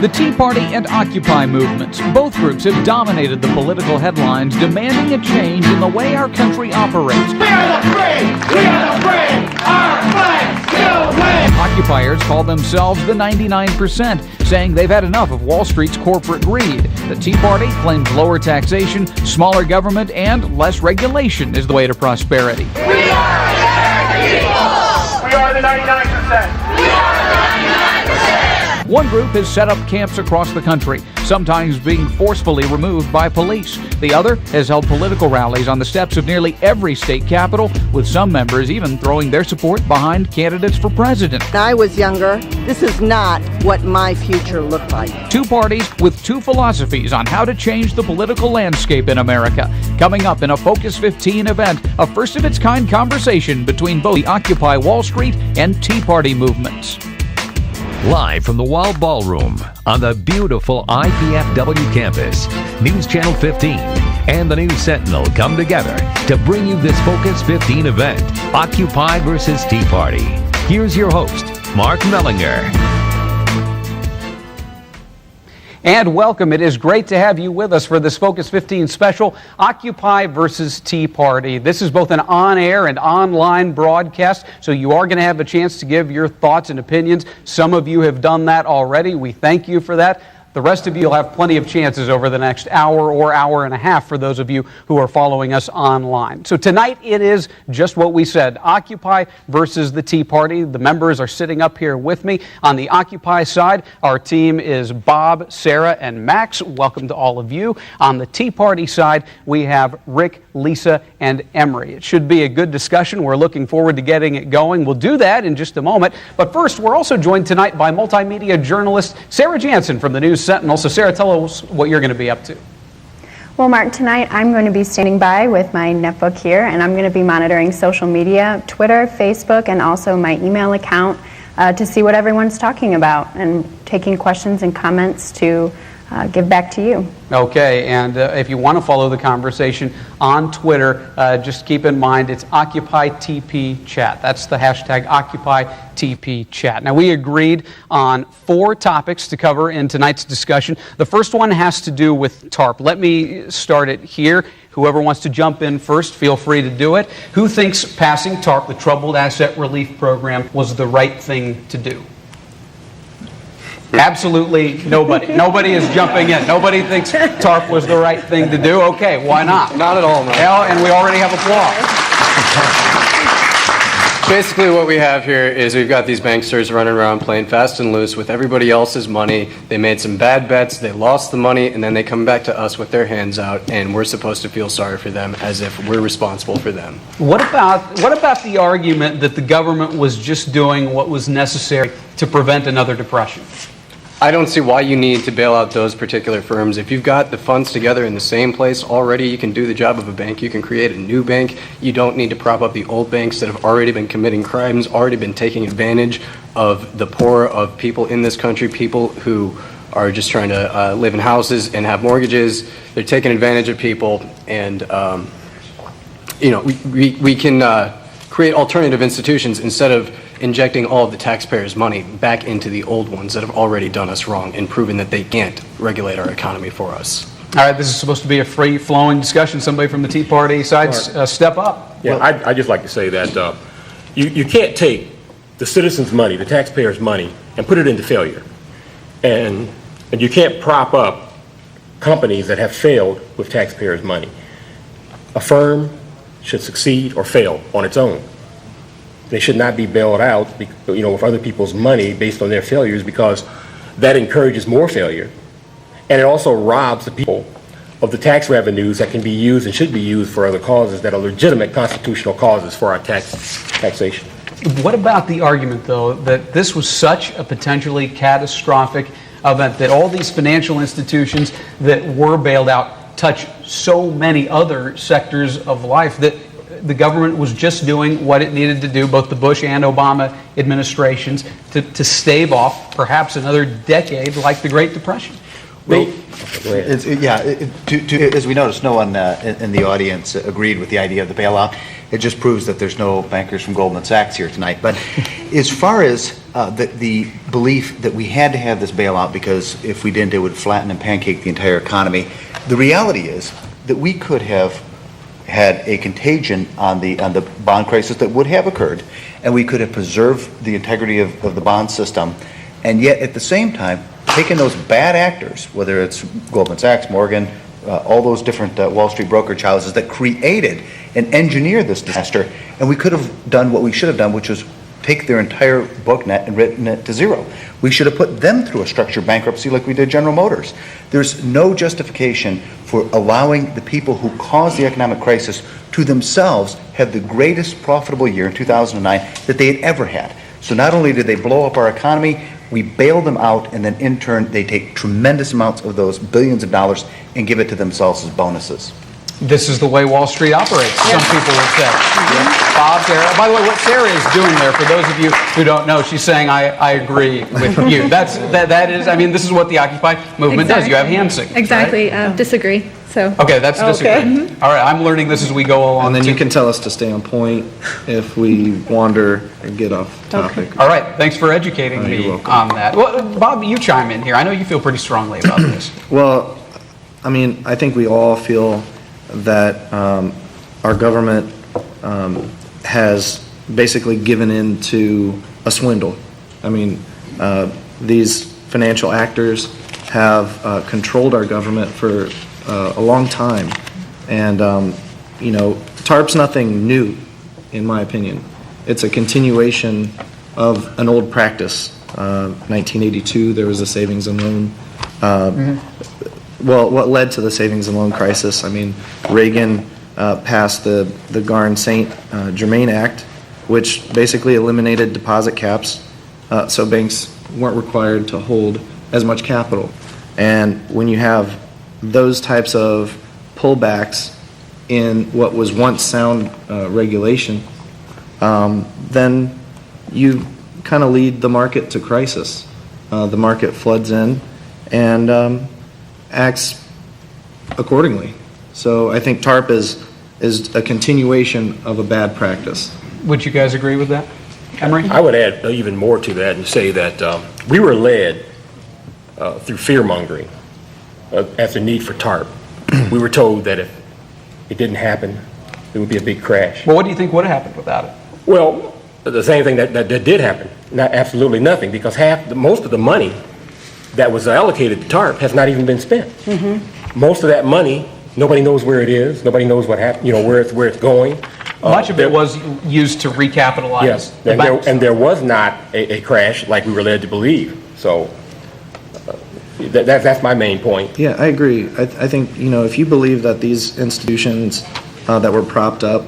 The Tea Party and Occupy movements, both groups have dominated the political headlines, demanding a change in the way our country operates. We are the free! We are the free! Our flag still wins! Occupiers call themselves the 99%, saying they've had enough of Wall Street's corporate greed. The Tea Party claims lower taxation, smaller government, and less regulation is the way to prosperity. We are American people! We are the 99%! We are the 99%! One group has set up camps across the country, sometimes being forcefully removed by police. The other has held political rallies on the steps of nearly every state capital, with some members even throwing their support behind candidates for president. When I was younger, this is not what my future looked like. Two parties with two philosophies on how to change the political landscape in America. Coming up in a Focus 15 event, a first-of-its-kind conversation between both the Occupy Wall Street and Tea Party movements. Live from the Wall Ballroom on the beautiful IPFW campus, News Channel 15 and the News Sentinel come together to bring you this Focus 15 event, Occupy versus Tea Party. Here's your host, Mark Mellinger. And welcome. It is great to have you with us for this Focus 15 special, Occupy versus Tea Party. This is both an on-air and online broadcast, so you are going to have a chance to give your thoughts and opinions. Some of you have done that already. We thank you for that. The rest of you will have plenty of chances over the next hour or hour and a half for those of you who are following us online. So tonight it is just what we said, Occupy versus the Tea Party. The members are sitting up here with me. On the Occupy side, our team is Bob, Sarah, and Max. Welcome to all of you. On the Tea Party side, we have Rick, Lisa, and Emery. It should be a good discussion. We're looking forward to getting it going. We'll do that in just a moment. But first, we're also joined tonight by multimedia journalist Sarah Jansen from the News Sentinel. So Sarah, tell us what you're going to be up to. Well, Mark, tonight I'm going to be standing by with my netbook here, and I'm going to be monitoring social media, Twitter, Facebook, and also my email account to see what everyone's talking about and taking questions and comments to give back to you. Okay, and if you want to follow the conversation on Twitter, just keep in mind it's OccupyTPChat. That's the hashtag OccupyTPChat. Now, we agreed on 4 topics to cover in tonight's discussion. The first one has to do with TARP. Let me start it here. Whoever wants to jump in first, feel free to do it. Who thinks passing TARP, the Troubled Asset Relief Program, was the right thing to do? Absolutely nobody. Nobody is jumping in. Nobody thinks TARP was the right thing to do. Okay, why not? Not at all, man. Well, and we already have applause. Basically what we have here is we've got these banksters running around playing fast and loose with everybody else's money. They made some bad bets, they lost the money, and then they come back to us with their hands out, and we're supposed to feel sorry for them as if we're responsible for them. What about the argument that the government was just doing what was necessary to prevent another depression? I don't see why you need to bail out those particular firms. If you've got the funds together in the same place already, you can do the job of a bank. You can create a new bank. You don't need to prop up the old banks that have already been committing crimes, already been taking advantage of the poor, of people in this country, people who are just trying to live in houses and have mortgages. They're taking advantage of people, and we can create alternative institutions instead of injecting all of the taxpayers' money back into the old ones that have already done us wrong and proven that they can't regulate our economy for us. All right, this is supposed to be a free-flowing discussion. Somebody from the Tea Party side, step up. Yeah, I'd just like to say that you can't take the citizens' money, the taxpayers' money, and put it into failure. And you can't prop up companies that have failed with taxpayers' money. A firm should succeed or fail on its own. They should not be bailed out, with other people's money based on their failures, because that encourages more failure, and it also robs the people of the tax revenues that can be used and should be used for other causes that are legitimate constitutional causes for our taxation. What about the argument, though, that this was such a potentially catastrophic event, that all these financial institutions that were bailed out touch so many other sectors of life, that the government was just doing what it needed to do, both the Bush and Obama administrations, to stave off perhaps another decade like the Great Depression? Well, as we noticed, no one in the audience agreed with the idea of the bailout. It just proves that there's no bankers from Goldman Sachs here tonight. But as far as the belief that we had to have this bailout because if we didn't, it would flatten and pancake the entire economy, the reality is that we could have had a contagion on the bond crisis that would have occurred, and we could have preserved the integrity of the bond system, and yet at the same time taken those bad actors, whether it's Goldman Sachs, Morgan, all those different Wall Street brokerage houses that created and engineered this disaster, and we could have done what we should have done, which was take their entire book net and written it to zero. We should have put them through a structured bankruptcy like we did General Motors. There's no justification for allowing the people who caused the economic crisis to themselves have the greatest profitable year in 2009 that they had ever had. So not only did they blow up our economy, we bail them out, and then in turn they take tremendous amounts of those billions of dollars and give it to themselves as bonuses. This is the way Wall Street operates, some people would say. Bob, Sarah. By the way, what Sarah is doing there, for those of you who don't know, she's saying, I agree with you. That is, I mean, this is what the Occupy movement does. You have hand signals. Exactly. Right? Disagree. So. Okay, that's disagree. All right, I'm learning this as we go along. And then you can tell us to stay on point if we wander and get off topic. Okay. All right, thanks for educating me on that. Well, Bob, you chime in here. I know you feel pretty strongly about this. Well, I mean, I think we all feel that our government has basically given in to a swindle. I mean, these financial actors have controlled our government for a long time. And, you know, TARP's nothing new, in my opinion. It's a continuation of an old practice. 1982, there was a savings and loan. Well, what led to the savings and loan crisis? I mean, Reagan passed the Garn-St. Germain Act, which basically eliminated deposit caps, so banks weren't required to hold as much capital. And when you have those types of pullbacks in what was once sound regulation, then you kind of lead the market to crisis. The market floods in and acts accordingly. So I think TARP is a continuation of a bad practice. Would you guys agree with that? Emery? I would add even more to that and say that we were led through fear-mongering at the need for TARP. We were told that if it didn't happen, it would be a big crash. Well, what do you think would have happened without it? Well, the same thing that did happen. Absolutely nothing, because most of the money that was allocated to TARP has not even been spent. Most of that money, nobody knows where it is. Nobody knows what happened. You know where it's going. Much of it was used to recapitalize. Yes, and there was not a crash like we were led to believe. So that's my main point. Yeah, I agree. I think, you know, if you believe that these institutions that were propped up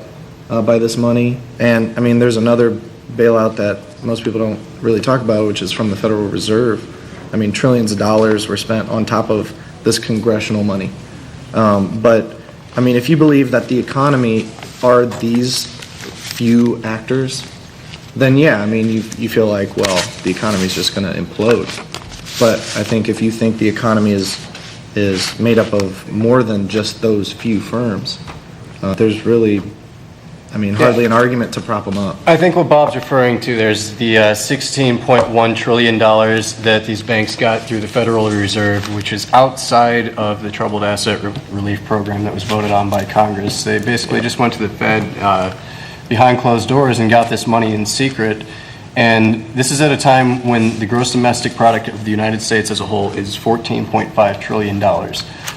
by this money, and I mean, there's another bailout that most people don't really talk about, which is from the Federal Reserve. I mean, trillions of dollars were spent on top of this congressional money. But, I mean, if you believe that the economy are these few actors, then yeah, I mean, you feel like, well, the economy is just going to implode. But I think if you think the economy is made up of more than just those few firms, there's really, I mean, hardly an argument to prop them up. I think what Bob's referring to, there's the $16.1 trillion that these banks got through the Federal Reserve, which is outside of the Troubled Asset Relief Program that was voted on by Congress. They basically just went to the Fed behind closed doors and got this money in secret. And this is at a time when the gross domestic product of the United States as a whole is $14.5 trillion.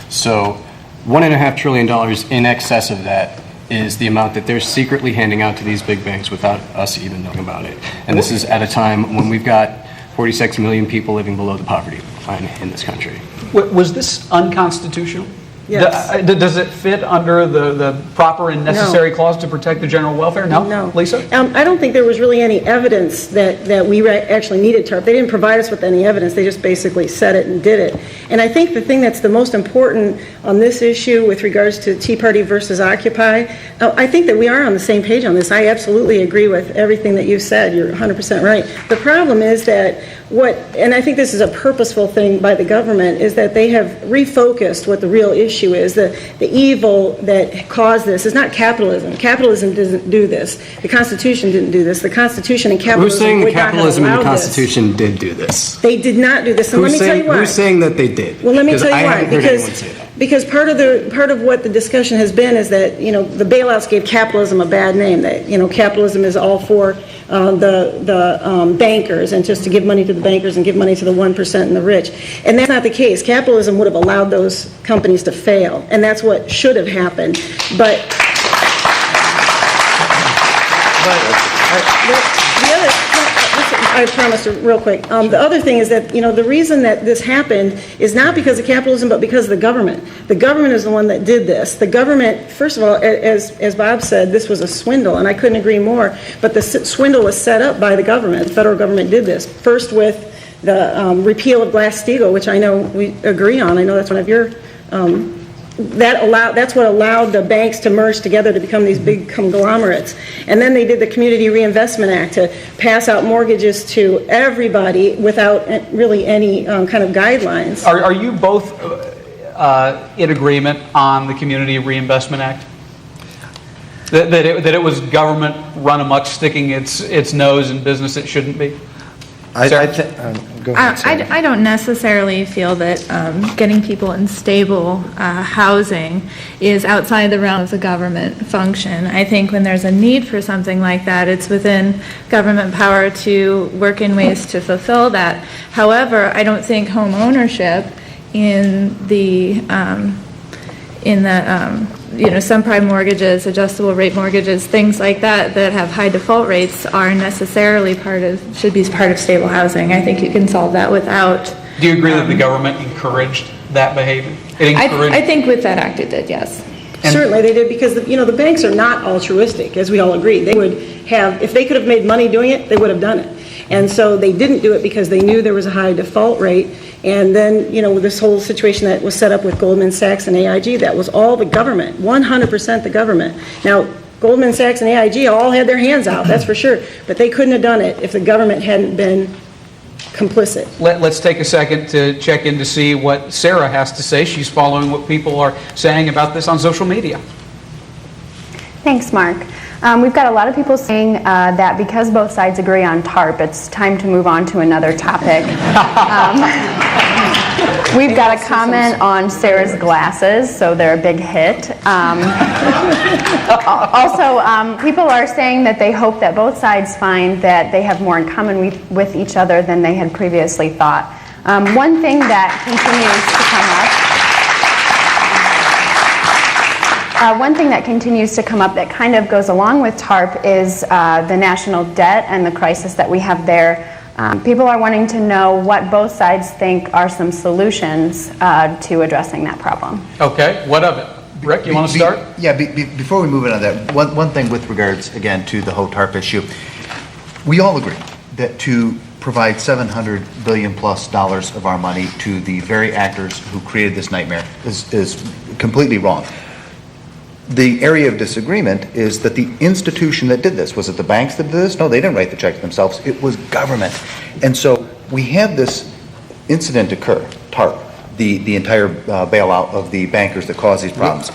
So $1.5 trillion in excess of that is the amount that they're secretly handing out to these big banks without us even knowing about it. And this is at a time when we've got 46 million people living below the poverty line in this country. Was this unconstitutional? Yes. Does it fit under the proper and necessary clause to protect the general welfare? No? No. Lisa? I don't think there was really any evidence that we actually needed TARP. They didn't provide us with any evidence. They just basically said it and did it. And I think the thing that's the most important on this issue with regards to Tea Party versus Occupy, I think that we are on the same page on this. I absolutely agree with everything that you said. You're 100% right. The problem is that and I think this is a purposeful thing by the government, is that they have refocused what the real issue is. The evil that caused this is not capitalism. Capitalism doesn't do this. The Constitution didn't do this. The Constitution and capitalism Who's saying would not have capitalism and the allowed this. Constitution did do this? They did not do this, and let me tell you why. Who's saying that they did? Well, let me tell you I why. haven't heard anyone say that. Because part of what the discussion has been is that, you know, the bailouts gave capitalism a bad name. That, you know, capitalism is all for the bankers, and just to give money to the bankers and give money to the 1% and the rich. And that's not the case. Capitalism would have allowed those companies to fail, and that's what should have happened. But the other, I promise real quick. The other thing is that, you know, the reason that this happened is not because of capitalism, but because of the government. The government is the one that did this. The government, first of all, as Bob said, this was a swindle, and I couldn't agree more. But the swindle was set up by the government. The federal government did this. First with the repeal of Glass-Steagall, which I know we agree on. I know that's one of your. That's what allowed the banks to merge together to become these big conglomerates. And then they did the Community Reinvestment Act to pass out mortgages to everybody without really any kind of guidelines. Are you both in agreement on the Community Reinvestment Act? That it was government run amok, sticking its nose in business it shouldn't be? Go ahead, Sarah. I don't necessarily feel that getting people in stable housing is outside the realm of the government function. I think when there's a need for something like that, it's within government power to work in ways to fulfill that. However, I don't think home ownership in the subprime mortgages, adjustable rate mortgages, things like that have high default rates are necessarily should be part of stable housing. I think you can solve that without. Do you agree that the government encouraged that behavior? I think with that act it did, yes. Certainly they did, because the banks are not altruistic, as we all agree. They would have, if they could have made money doing it, they would have done it. And so they didn't do it because they knew there was a high default rate. And then, with this whole situation that was set up with Goldman Sachs and AIG, that was all the government, 100% the government. Now, Goldman Sachs and AIG all had their hands out, that's for sure, but they couldn't have done it if the government hadn't been complicit. Let's take a second to check in to see what Sarah has to say. She's following what people are saying about this on social media. Thanks, Mark. We've got a lot of people saying that because both sides agree on TARP, it's time to move on to another topic. We've got a comment on Sarah's glasses, so they're a big hit. Also, people are saying that they hope that both sides find that they have more in common with each other than they had previously thought. One thing that continues to come up that kind of goes along with TARP is the national debt and the crisis that we have there. People are wanting to know what both sides think are some solutions to addressing that problem. Okay, what of it? Rick, you want to start? Before we move on to that, one thing with regards, again, to the whole TARP issue, we all agree that to provide $700 billion plus of our money to the very actors who created this nightmare is completely wrong. The area of disagreement is that the institution that did this, was it the banks that did this? No, they didn't write the check themselves. It was government. And so we have this incident occur, TARP, the entire bailout of the bankers that caused these problems.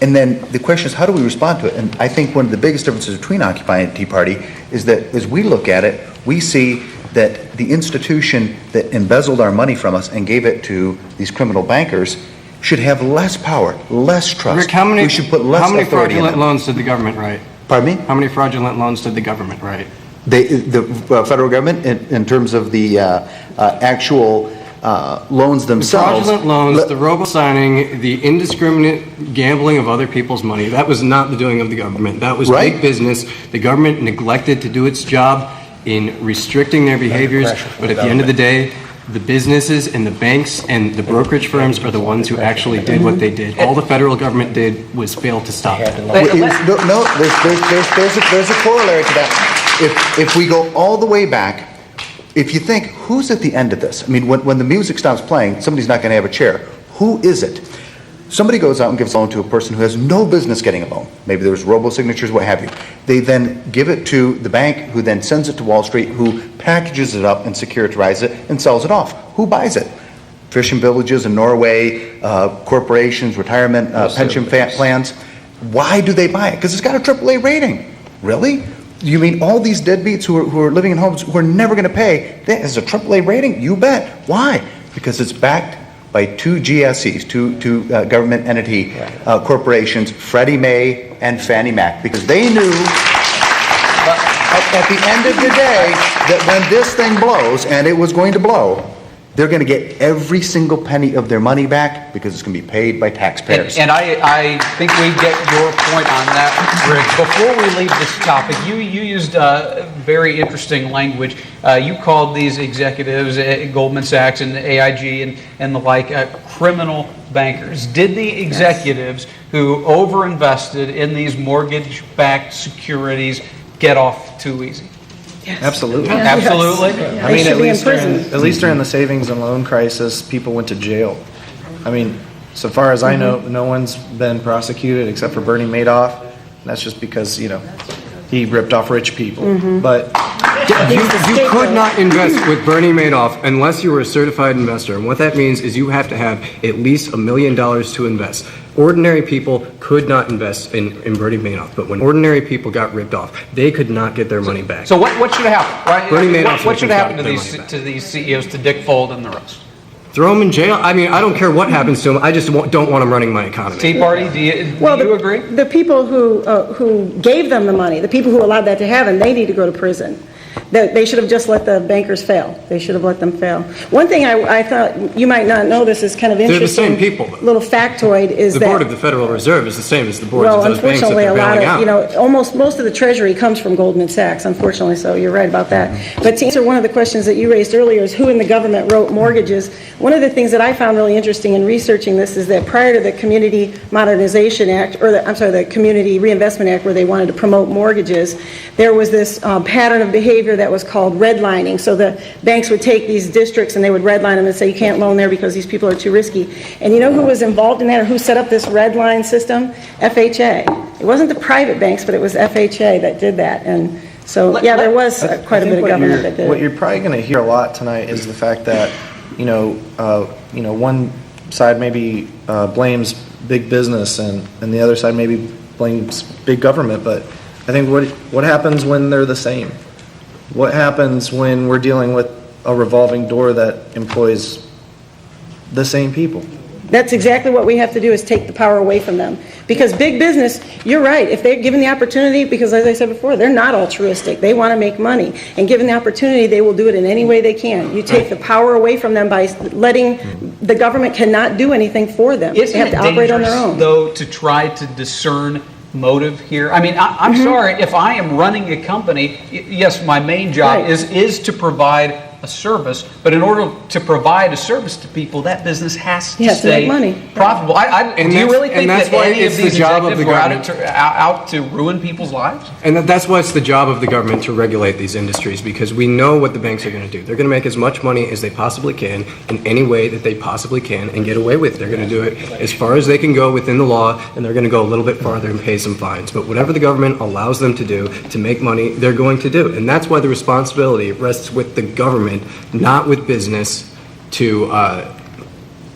And then the question is, how do we respond to it? And I think one of the biggest differences between Occupy and Tea Party is that as we look at it, we see that the institution that embezzled our money from us and gave it to these criminal bankers should have less power, less trust. Rick, we should put less authority in them. How many fraudulent loans did the government write? Pardon me? How many fraudulent loans did the government write? The federal government, in terms of the actual loans themselves. The fraudulent loans, the robo-signing, the indiscriminate gambling of other people's money, that was not the doing of the government. That was big business. The government neglected to do its job in restricting their behaviors, but at the end of the day, the businesses and the banks and the brokerage firms are the ones who actually did what they did. All the federal government did was fail to stop it. No, there's a corollary to that. If we go all the way back, if you think, who's at the end of this? I mean, when the music stops playing, somebody's not going to have a chair. Who is it? Somebody goes out and gives a loan to a person who has no business getting a loan. Maybe there's robo-signatures, what have you. They then give it to the bank, who then sends it to Wall Street, who packages it up and securitizes it and sells it off. Who buys it? Fishing villages in Norway, corporations, retirement, pension plans. Why do they buy it? Because it's got a AAA rating. Really? You mean all these deadbeats who are living in homes who are never going to pay, that has a AAA rating? You bet. Why? Because it's backed by two GSEs, two government entity corporations, Freddie Mae and Fannie Mac, because they knew at the end of the day that when this thing blows, and it was going to blow, they're going to get every single penny of their money back because it's going to be paid by taxpayers. And I think we get your point on that, Rick. Before we leave this topic, you used very interesting language. You called these executives at Goldman Sachs and AIG and the like criminal bankers. Did the executives who overinvested in these mortgage-backed securities get off too easy? Yes. Absolutely. Yes. Absolutely. Yeah. I mean, at least during the savings and loan crisis, people went to jail. I mean, so far as I know, no one's been prosecuted except for Bernie Madoff. And that's just because, he ripped off rich people. But you could not invest with Bernie Madoff unless you were a certified investor. And what that means is you have to have at least $1 million to invest. Ordinary people could not invest in Bernie Madoff, but when ordinary people got ripped off, they could not get their money back. So what should happen? Right? Bernie Madoff What should happen to got their these CEOs, to Dick Fold and the rest? Throw them in jail? I mean, I don't care what happens to them. I just don't want them running my economy. Tea Party, do you agree? The people who gave them the money, the people who allowed that to happen, they need to go to prison. They should have just let the bankers fail. They should have let them fail. One thing I thought you might not know, this is kind of interesting. They're the same people. Little factoid is the that... The board of the Federal Reserve is the same as the boards of those banks that unfortunately, they're bailing out. almost most of the treasury comes from Goldman Sachs, unfortunately, so you're right about that. But to answer one of the questions that you raised earlier is who in the government wrote mortgages. One of the things that I found really interesting in researching this is that prior to the Community Modernization Act, or the Community Reinvestment Act, where they wanted to promote mortgages, there was this pattern of behavior that was called redlining. So the banks would take these districts and they would redline them and say, you can't loan there because these people are too risky. And you know who was involved in that, or who set up this redline system? FHA. It wasn't the private banks, but it was FHA that did that. And so, there was quite a bit of government that did it. What you're probably going to hear a lot tonight is the fact that, one side maybe blames big business and the other side maybe blames big government. But I think what happens when they're the same? What happens when we're dealing with a revolving door that employs the same people? That's exactly what we have to do, is take the power away from them. Because big business, you're right, if they're given the opportunity, because as I said before, they're not altruistic. They want to make money. And given the opportunity, they will do it in any way they can. You take the power away from them by letting the government cannot do anything for them. They have to operate on their own. Though, to try to discern motive here? I mean, I'm sorry, if I am running a company, yes, my main job is to provide a service, but in order to provide a service to people, that business has to stay profitable. Do you really think that any of these executives were out to ruin people's lives? And that's why it's the job of the government to regulate these industries, because we know what the banks are going to do. They're going to make as much money as they possibly can in any way that they possibly can and get away with it. They're going to do it as far as they can go within the law, and they're going to go a little bit farther and pay some fines. But whatever the government allows them to do to make money, they're going to do. And that's why the responsibility rests with the government, not with business, to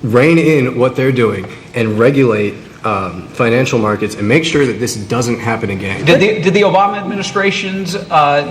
rein in what they're doing and regulate financial markets and make sure that this doesn't happen again. Did the Obama administration's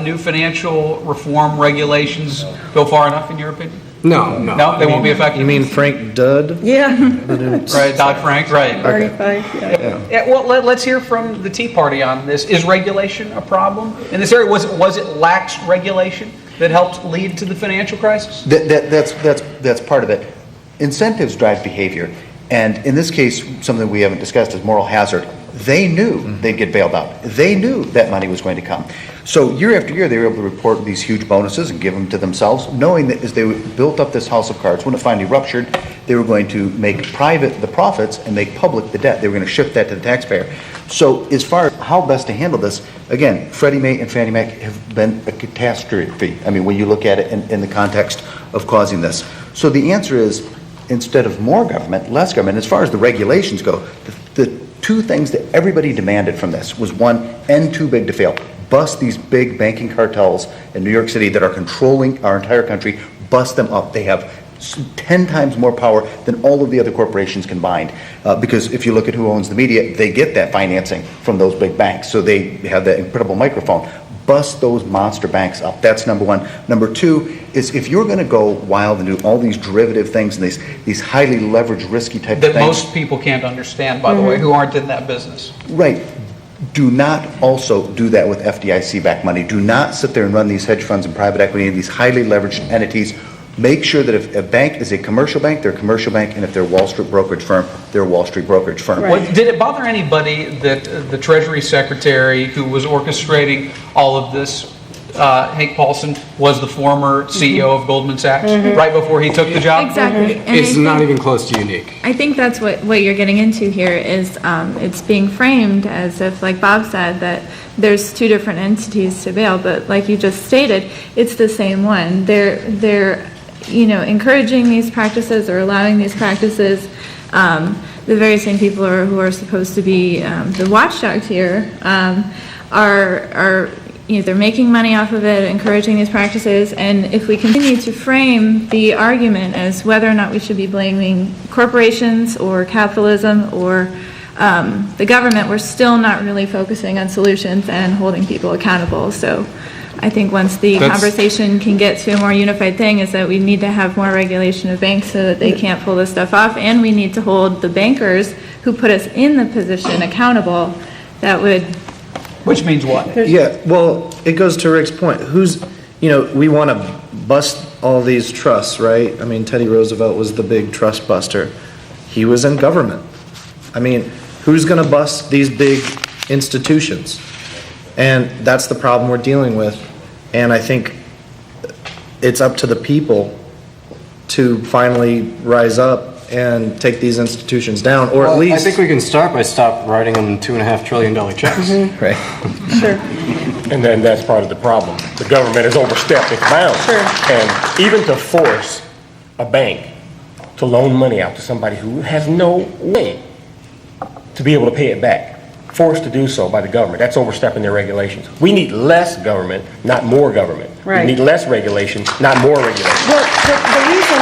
new financial reform regulations go far enough, in your opinion? No, they won't be effective. You mean Frank Dodd? Yeah. Right, Dodd-Frank, right. Okay. Well, let's hear from the Tea Party on this. Is regulation a problem in this area? Was it lax regulation that helped lead to the financial crisis? That's part of it. Incentives drive behavior. And in this case, something we haven't discussed is moral hazard. They knew they'd get bailed out. They knew that money was going to come. So year after year, they were able to report these huge bonuses and give them to themselves, knowing that as they built up this house of cards, when it finally ruptured, they were going to make private the profits and make public the debt. They were going to shift that to the taxpayer. So as far as how best to handle this, again, Freddie Mae and Fannie Mae have been a catastrophe. I mean, when you look at it in the context of causing this. So the answer is, instead of more government, less government. As far as the regulations go, the two things that everybody demanded from this was, one, end too big to fail. Bust these big banking cartels in New York City that are controlling our entire country, bust them up. They have 10 times more power than all of the other corporations combined. Because if you look at who owns the media, they get that financing from those big banks. So they have that incredible microphone. Bust those monster banks up. That's number one. Number two is, if you're going to go wild and do all these derivative things and these highly leveraged, risky type of things. That most people can't understand, by the way, who aren't in that business. Right. Do not also do that with FDIC-backed money. Do not sit there and run these hedge funds and private equity and these highly leveraged entities. Make sure that if a bank is a commercial bank, they're a commercial bank, and if they're a Wall Street brokerage firm, they're a Wall Street brokerage firm. Well, did it bother anybody that the Treasury Secretary who was orchestrating all of this, Hank Paulson, was the former CEO of Goldman Sachs right before he took the job? Exactly. And It's not even close to unique. I think that's what you're getting into here is it's being framed as if, like Bob said, that there's two different entities to bail, but like you just stated, it's the same one. They're encouraging these practices or allowing these practices. The very same people who are supposed to be the watchdogs here are they're making money off of it, encouraging these practices, and if we continue to frame the argument as whether or not we should be blaming corporations or capitalism or the government, we're still not really focusing on solutions and holding people accountable. So I think once the conversation can get to a more unified thing is that we need to have more regulation of banks so that they can't pull this stuff off, and we need to hold the bankers who put us in the position accountable. That would... Which means what? Yeah, well, it goes to Rick's point. We want to bust all these trusts, right? I mean, Teddy Roosevelt was the big trust buster. He was in government. I mean, who's going to bust these big institutions? And that's the problem we're dealing with. And I think it's up to the people to finally rise up and take these institutions down, or at least... I think we can start by writing them $2.5 trillion checks. Right. Sure. And then that's part of the problem. The government has overstepped its bounds. Sure. And even to force a bank to loan money out to somebody who has no way to be able to pay it back, forced to do so by the government, that's overstepping their regulations. We need less government, not more government. Right. We need less regulation, not more regulation. Well, the reason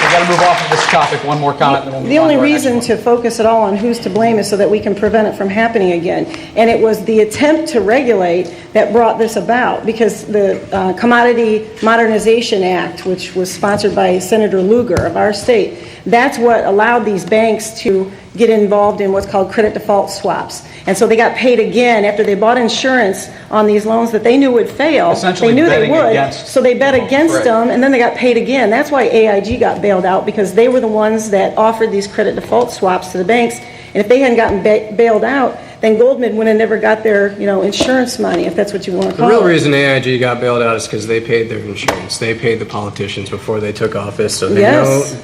We've got to move off of this topic. One more comment. And then we'll The move on only to our reason next to focus it all on who's to blame is so that we can prevent it from happening again. And it was the attempt to regulate that brought this about, because the Commodity Modernization Act, which was sponsored by Senator Lugar of our state, that's what allowed these banks to get involved in what's called credit default swaps. And so they got paid again after they bought insurance on these loans that they knew would fail. Essentially they knew they betting would, against so they bet against Right. them, and then they got paid again. That's why AIG got bailed out, because they were the ones that offered these credit default swaps to the banks. And if they hadn't gotten bailed out, then Goldman would have never got their, insurance money, if that's what you want to The call it. real reason AIG got bailed out is because they paid their insurance. They paid the politicians before they took office, so they Yes.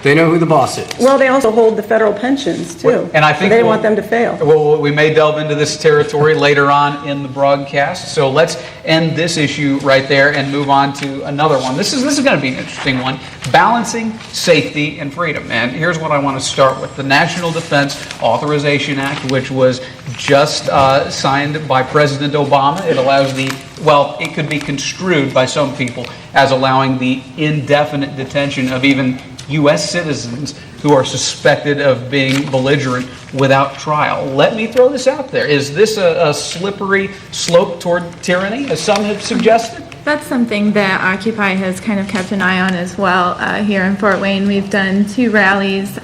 they know who the boss is. Well, they also hold the federal pensions, too. And I think They didn't want them to fail. Well, we may delve into this territory later on in the broadcast. So let's end this issue right there and move on to another one. This is going to be an interesting one. Balancing safety and freedom. And here's what I want to start with. The National Defense Authorization Act, which was just signed by President Obama. It allows it could be construed by some people as allowing the indefinite detention of even U.S. citizens who are suspected of being belligerent without trial. Let me throw this out there. Is this a slippery slope toward tyranny, as some have suggested? That's something that Occupy has kind of kept an eye on as well. Here in Fort Wayne, we've done 2 rallies.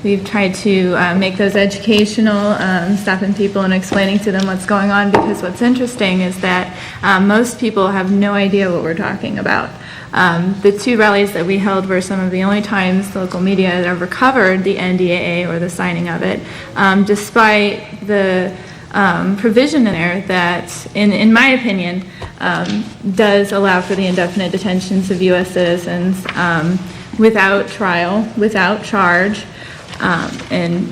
We've tried to make those educational, stopping people and explaining to them what's going on, because what's interesting is that most people have no idea what we're talking about. The 2 rallies that we held were some of the only times the local media had ever covered the NDAA or the signing of it, despite the provision in there that, in my opinion, does allow for the indefinite detentions of U.S. citizens without trial, without charge, and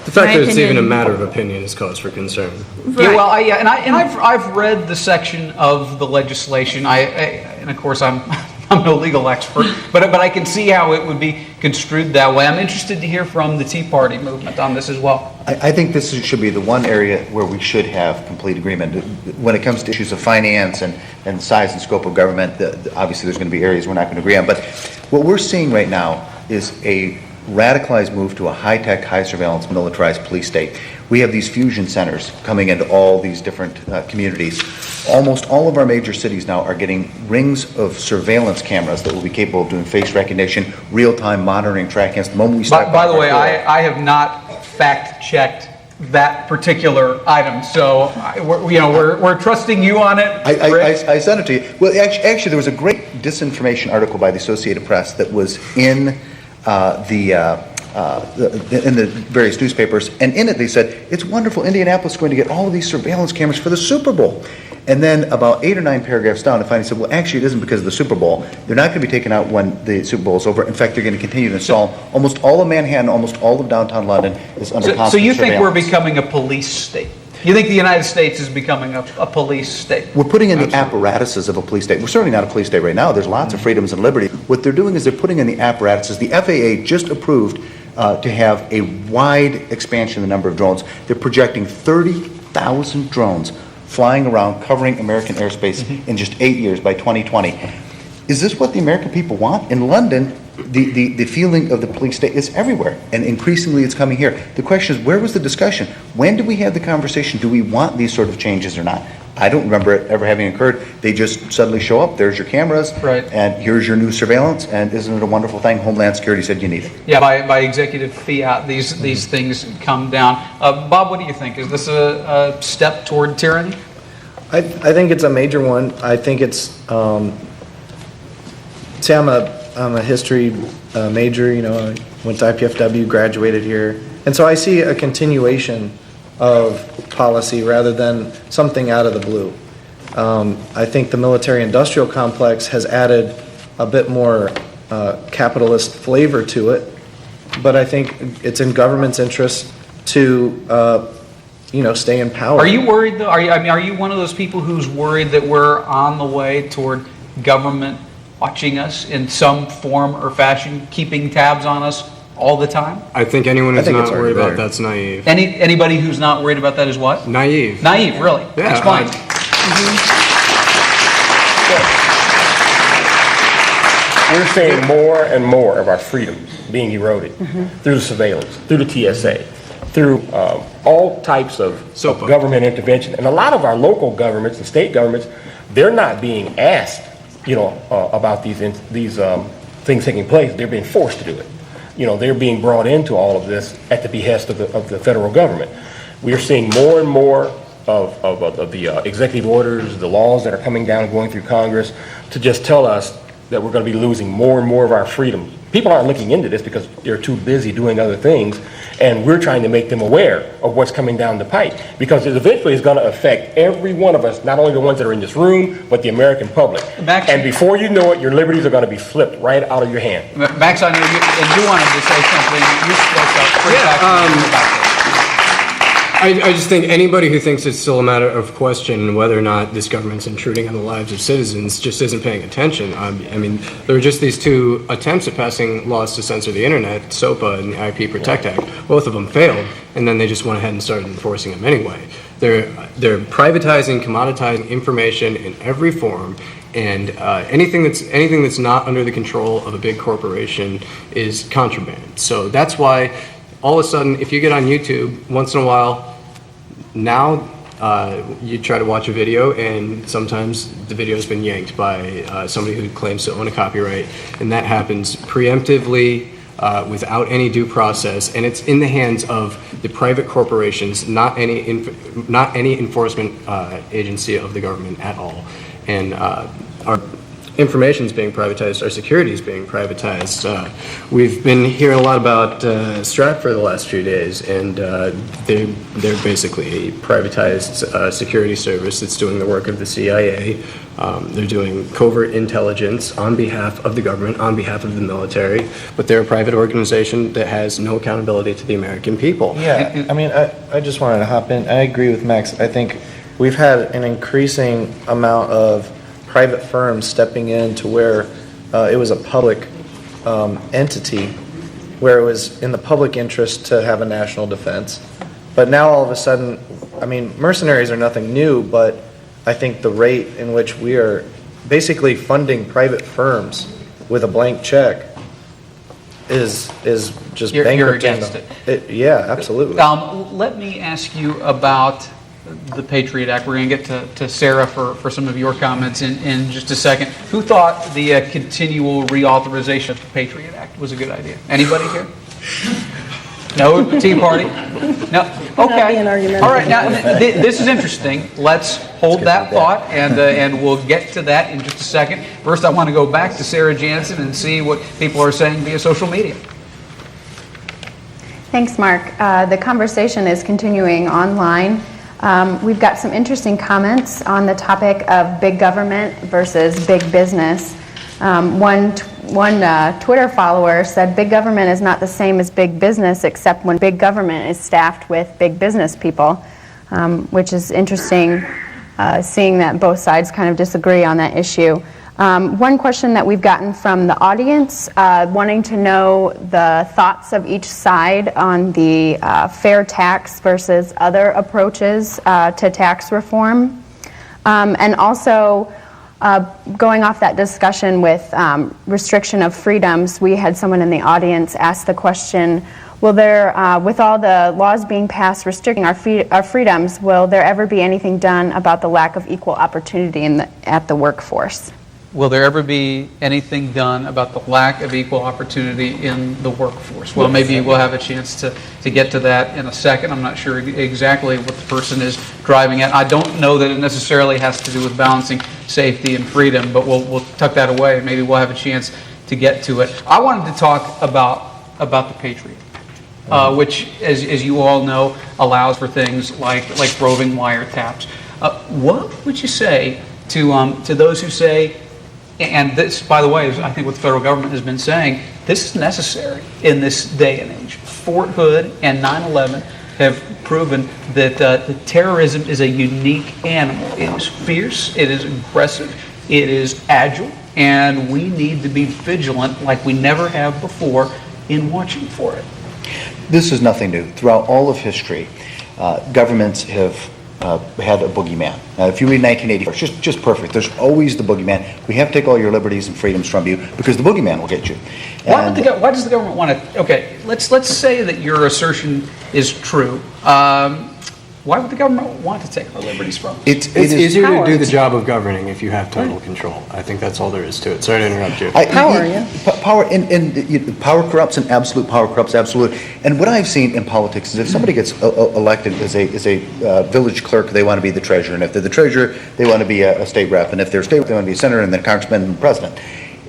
The fact that it's even a matter of opinion is cause for concern. Right. Yeah, well, I've read the section of the legislation. And of course I'm I'm no legal expert, but I can see how it would be construed that way. I'm interested to hear from the Tea Party movement on this as well. I think this should be the one area where we should have complete agreement. When it comes to issues of finance and size and scope of government, obviously there's going to be areas we're not going to agree on. But what we're seeing right now is a radicalized move to a high-tech, high-surveillance, militarized police state. We have these fusion centers coming into all these different communities. Almost all of our major cities now are getting rings of surveillance cameras that will be capable of doing face recognition, real-time monitoring, tracking. The moment we start. By the way, I have not fact-checked that particular item, so we're trusting you on it. I sent it to you. Well, actually, there was a great disinformation article by the Associated Press that was in in the various newspapers, and in it they said, it's wonderful, Indianapolis is going to get all of these surveillance cameras for the Super Bowl. And then about 8 or 9 paragraphs down, they finally said, well, actually, it isn't because of the Super Bowl. They're not going to be taken out when the Super Bowl is over. In fact, they're going to continue to install. Almost all of Manhattan, almost all of downtown London is under constant surveillance. So you think we're becoming a police state? You think the United States is becoming a police state? We're putting in the apparatuses of a police state. We're certainly not a police state right now. There's lots of freedoms and liberty. What they're doing is they're putting in the apparatuses. The FAA just approved to have a wide expansion in the number of drones. They're projecting 30,000 drones flying around, covering American airspace in just 8 years by 2020. Is this what the American people want? In London, the feeling of the police state is everywhere, and increasingly it's coming here. The question is, where was the discussion? When did we have the conversation? Do we want these sort of changes or not? I don't remember it ever having occurred. They just suddenly show up, there's your cameras, and here's your new surveillance, and isn't it a wonderful thing? Homeland Security said you need it. Yeah, by executive fiat, these things come down. Bob, what do you think? Is this a step toward tyranny? I think it's a major one. I think it's, say I'm a history major, I went to IPFW, graduated here, and so I see a continuation of policy rather than something out of the blue. I think the military-industrial complex has added a bit more capitalist flavor to it, but I think it's in government's interest to stay in power. Are you worried though? Are you one of those people who's worried that we're on the way toward government watching us in some form or fashion, keeping tabs on us all the time? I think anyone who's not worried about that's naive. Anybody who's not worried about that is what? Naive. Naive, really? Yeah. Explain. We're seeing more and more of our freedoms being eroded through the surveillance, through the TSA, through all types of government intervention. And a lot of our local governments and state governments, they're not being asked, about these things taking place. They're being forced to do it. They're being brought into all of this at the behest of the federal government. We are seeing more and more of the executive orders, the laws that are coming down and going through Congress to just tell us that we're going to be losing more and more of our freedom. People aren't looking into this because they're too busy doing other things, and we're trying to make them aware of what's coming down the pipe, because it eventually is going to affect every one of us, not only the ones that are in this room, but the American public. Max, and before you know it, your liberties are going to be flipped right out of your hand. Max, I know you wanted to say something. You spoke up pretty about this. I just think anybody who thinks it's still a matter of question whether or not this government's intruding on the lives of citizens just isn't paying attention. I mean, there were just these 2 attempts at passing laws to censor the internet, SOPA and the IP Protect Act. Both of them failed, and then they just went ahead and started enforcing them anyway. They're privatizing, commoditizing information in every form, and anything that's not under the control of a big corporation is contraband. So that's why all of a sudden, if you get on YouTube once in a while, now you try to watch a video, and sometimes the video has been yanked by somebody who claims to own a copyright, and that happens preemptively without any due process, and it's in the hands of the private corporations, not any enforcement agency of the government at all. And our information is being privatized, our security is being privatized. We've been hearing a lot about Stratfor the last few days, and they're basically a privatized security service that's doing the work of the CIA. They're doing covert intelligence on behalf of the government, on behalf of the military, but they're a private organization that has no accountability to the American people. Yeah, I mean, I just wanted to hop in. I agree with Max. I think we've had an increasing amount of private firms stepping in to where it was a public entity where it was in the public interest to have a national defense. But now all of a sudden, I mean, mercenaries are nothing new, but I think the rate in which we are basically funding private firms with a blank check is just You're bankrupting against them. it. Yeah, absolutely. Let me ask you about the Patriot Act. We're going to get to Sarah for some of your comments in just a second. Who thought the continual reauthorization of the Patriot Act was a good idea? Anybody here? No? Tea Party? No? Okay. being argumentative. All right. Now, this is interesting. Let's hold that thought, and we'll get to that in just a second. First, I want to go back to Sarah Jansen and see what people are saying via social media. Thanks, Mark. The conversation is continuing online. We've got some interesting comments on the topic of big government versus big business. One Twitter follower said big government is not the same as big business except when big government is staffed with big business people, which is interesting, seeing that both sides kind of disagree on that issue. One question that we've gotten from the audience, wanting to know the thoughts of each side on the fair tax versus other approaches to tax reform. And also, going off that discussion with restriction of freedoms, we had someone in the audience ask the question, will there, with all the laws being passed restricting our freedoms, will there ever be anything done about the lack of equal opportunity at the workforce? Will there ever be anything done about the lack of equal opportunity in the workforce? Well, maybe we'll have a chance to get to that in a second. I'm not sure exactly what the person is driving at. I don't know that it necessarily has to do with balancing safety and freedom, but we'll tuck that away. Maybe we'll have a chance to get to it. I wanted to talk about the Patriot, which, as you all know, allows for things like roving wiretaps. What would you say to those who say, and this, by the way, is I think what the federal government has been saying, this is necessary in this day and age. Fort Hood and 9/11 have proven that terrorism is a unique animal. It is fierce, it is aggressive, it is agile, and we need to be vigilant like we never have before in watching for it. This is nothing new. Throughout all of history, governments have had a boogeyman. Now, if you read 1984, it's just perfect. There's always the boogeyman. We have to take all your liberties and freedoms from you because the boogeyman will get you. Why does the government want to? Okay, let's say that your assertion is true. Why would the government want to take our liberties from us? It's easier to do the job of governing if you have total control. I think that's all there is to it. Sorry to interrupt you. Power corrupts, and absolute power corrupts absolute. And what I've seen in politics is if somebody gets elected as a village clerk, they want to be the treasurer. And if they're the treasurer, they want to be a state rep. And if they're state rep, they want to be a senator and then congressman and president.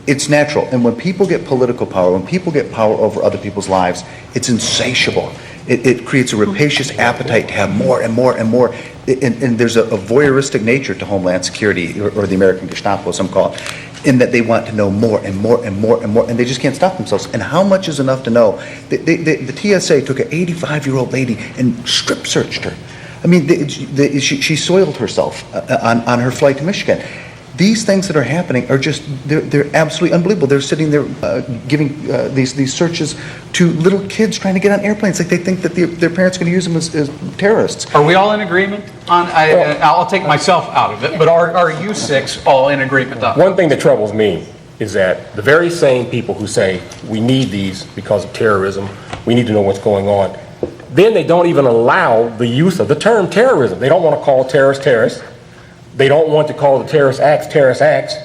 It's natural. And when people get political power, when people get power over other people's lives, it's insatiable. It creates a rapacious appetite to have more and more and more. And there's a voyeuristic nature to Homeland Security, or the American Gestapo, some call it, in that they want to know more and more and more and more, and they just can't stop themselves. And how much is enough to know? The TSA took an 85-year-old lady and strip searched her. I mean, she soiled herself on her flight to Michigan. These things that are happening are just, they're absolutely unbelievable. They're sitting there giving these searches to little kids trying to get on airplanes. Like they think that their parents are going to use them as terrorists. Are we all in agreement on, I'll take myself out of it, but are you six all in agreement on it? One thing that troubles me is that the very same people who say we need these because of terrorism, we need to know what's going on, then they don't even allow the use of the term terrorism. They don't want to call terrorists. They don't want to call the terrorist acts.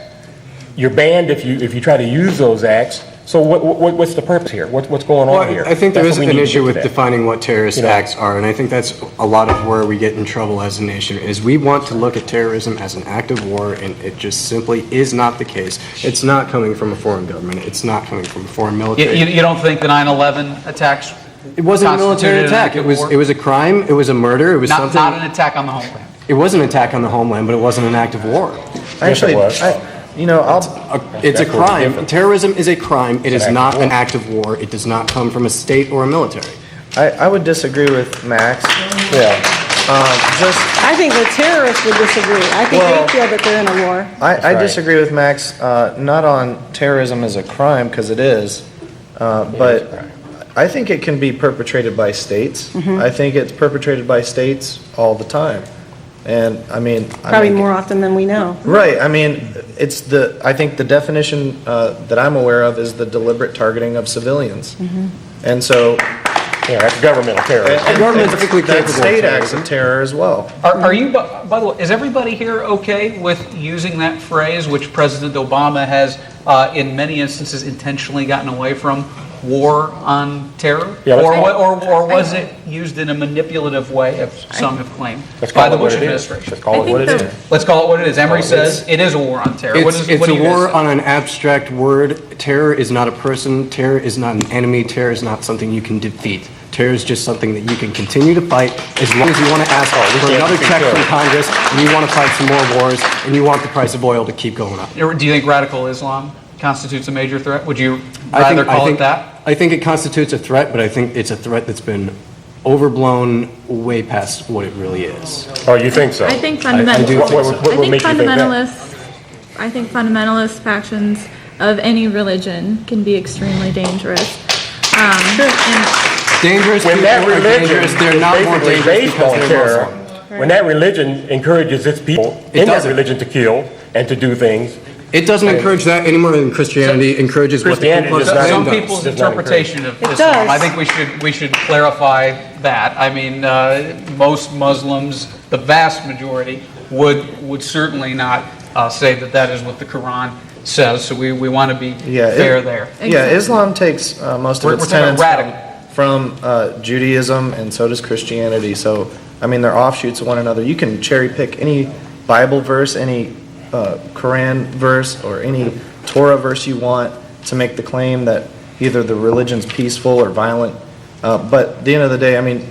You're banned if you try to use those acts. So what's the purpose here? What's going on here? I think there is an issue with defining what terrorist acts are, and I think that's a lot of where we get in trouble as a nation, is we want to look at terrorism as an act of war, and it just simply is not the case. It's not coming from a foreign government. It's not coming from a foreign military. You don't think the 9/11 attacks? It wasn't a military attack. It was a crime. It was a murder. It was not an attack on the homeland. It was an attack on the homeland, but it wasn't an act of war. Actually, it's a crime. Terrorism is a crime. It is not an act of war. It does not come from a state or a military. I would disagree with Max. Yeah. I think the terrorists would disagree. I think Well, they feel that they're in a war. I disagree with Max, not on terrorism as a crime, because it is, but I think it can be perpetrated by states. I think it's perpetrated by states all the time. And, I mean... Probably more often than we know. Right, I mean, I think the definition that I'm aware of is the deliberate targeting of civilians. And so... Yeah, that's governmental terrorism. And government's typically capable of state acts terrorism. of terror as well. Are you, by the way, is everybody here okay with using that phrase, which President Obama has, in many instances, intentionally gotten away from, war on terror? Yeah, let's or, call it- or was it used in a manipulative way, as some have claimed, Let's by call the it what Bush it is. administration? Let's call it what it is. Let's call it what it is. Emory says it is a war on terror. It's what do a you guys war say? on an abstract word. Terror is not a person. Terror is not an enemy. Terror is not something you can defeat. Terror is just something that you can continue to fight as long as you want to ask for another check from Congress, and you want to fight some more wars, and you want the price of oil to keep going up. Do you think radical Islam constitutes a major threat? Would you rather call it that? I think it constitutes a threat, but I think it's a threat that's been overblown way past what it really is. Oh, you think so? I think I do think so. I think fundamentalist factions of any religion can be extremely dangerous. And Dangerous When people that are religion dangerous. They're not is more basically dangerous based because on they're terror, Muslim. when that religion encourages its people in that doesn't. religion to kill and to do things, It doesn't encourage that any more than Christianity encourages what the Christianity Ku Klux does not Klan Some does. people's Does not interpretation of It Islam. does. I think we should clarify that. I mean, most Muslims, the vast majority, would certainly not say that that is what the Quran says. So we want to be fair there. Yeah, Islam takes most of We're its talking tenets radical. from Judaism, and so does Christianity. So, I mean, they're offshoots of one another. You can cherry pick any Bible verse, any Quran verse, or any Torah verse you want to make the claim that either the religion's peaceful or violent. But at the end of the day, I mean,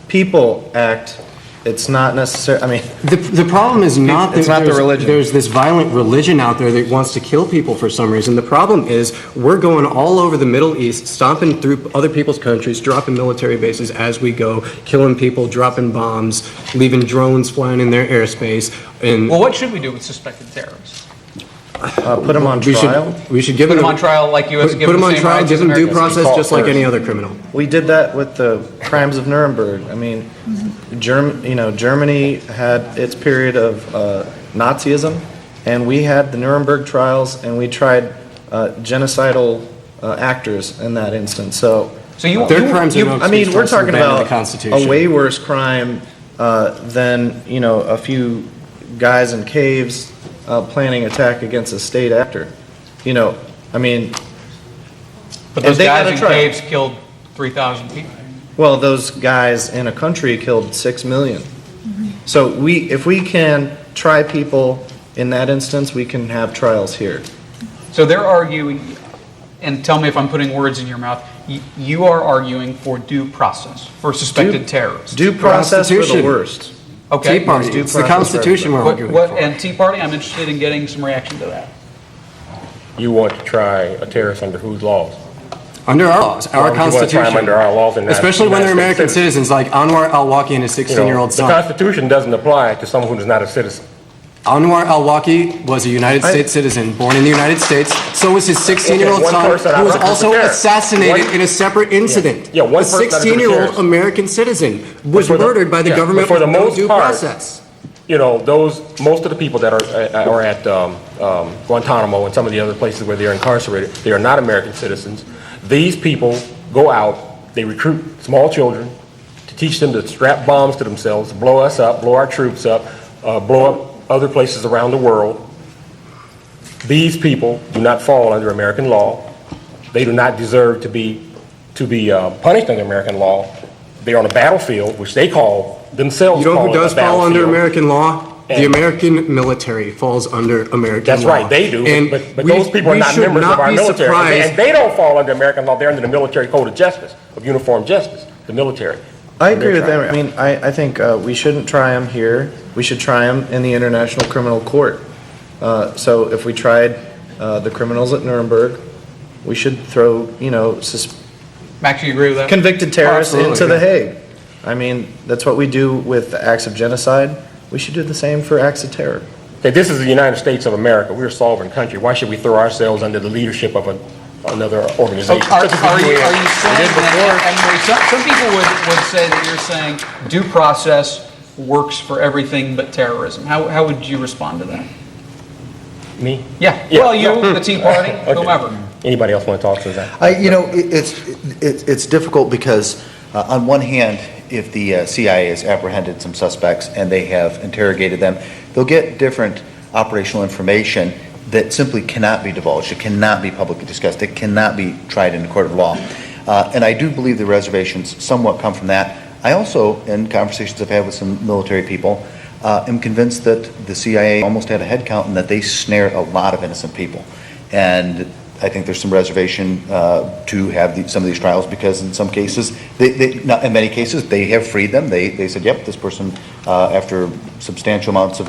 people act. It's not necessarily, I mean... The problem is not It's that not the religion. there's this violent religion out there that wants to kill people for some reason. The problem is we're going all over the Middle East, stomping through other people's countries, dropping military bases as we go, killing people, dropping bombs, leaving drones flying in their airspace. And Well, what should we do with suspected terrorists? Put them on trial. we should give Put them them on trial like U.S. Put give them them the on same trial, rights give as them due Americans. process just like any other criminal. We did that with the crimes of Nuremberg. I mean, Germany had its period of Nazism, and we had the Nuremberg trials, and we tried genocidal actors in that instance. So Their crimes are no I mean, excuse we're for us to talking ban the about Constitution. a way worse crime than a few guys in caves planning attack against a state actor. I mean, But those they guys gotta in try. caves killed 3,000 people. Well, those guys in a country killed 6 million. So if we can try people in that instance, we can have trials here. So they're arguing, and tell me if I'm putting words in your mouth, you are arguing for due process for suspected terrorists. Due process for the Constitution. worst. Okay. Tea Party. Due It's the process for Constitution we're everybody. arguing for. And Tea Party, I'm interested in getting some reaction to that. you want to try a terrorist under whose laws? Under our laws, Well, our you wanna try 'em Constitution. under our laws and not Especially when they're United American States citizens like Anwar al-Awlaki and his 16-year-old The son. Constitution doesn't apply to someone who's not a citizen. Anwar al-Awlaki was a United States citizen, born in the United States. So was his 16-year-old Okay, one son, person who was out of also the pair. assassinated One- in a separate incident. Yeah, one a person out of the 16-year-old terrorist. American citizen was for the- murdered by the yeah, government but for with the no most due part, process. Most of the people that are at Guantanamo and some of the other places where they're incarcerated, they are not American citizens. These people go out, they recruit small children to teach them to strap bombs to themselves, blow us up, blow our troops up, blow up other places around the world. These people do not fall under American law. They do not deserve to be punished under American law. They're on a battlefield, which they call themselves. You know call who it a does fall under battlefield. American law? The And- American military falls under American That's law. right, they do, And but we- those people are we not should members not of our be military. surprised- And they don't fall under American law, they're under the Military Code of Justice, of Uniform Justice, the military. I agree with They're them. I mean, I think we shouldn't try them here. We should try them in the International Criminal Court. So if we tried the criminals at Nuremberg, we should throw, Max, you agree with that? convicted terrorists Absolutely, into the yeah. Hague. I mean, that's what we do with acts of genocide. We should do the same for acts of terror. Okay, this is the United States of America. We're a sovereign country. Why should we throw ourselves under the leadership of another organization? Are you saying that, some people would say that you're saying due process works for everything but terrorism. How would you respond to that? Me? Yeah. Well, you, the Tea Party, okay. Whomever. Anybody else want to talk to that? It's difficult because on one hand, if the CIA has apprehended some suspects and they have interrogated them, they'll get different operational information that simply cannot be divulged. It cannot be publicly discussed. It cannot be tried in a court of law. And I do believe the reservations somewhat come from that. I also, in conversations I've had with some military people, am convinced that the CIA almost had a head count and that they snared a lot of innocent people. And I think there's some reservation to have some of these trials because in some cases, in many cases, they have freed them. They said, yep, this person, after substantial amounts of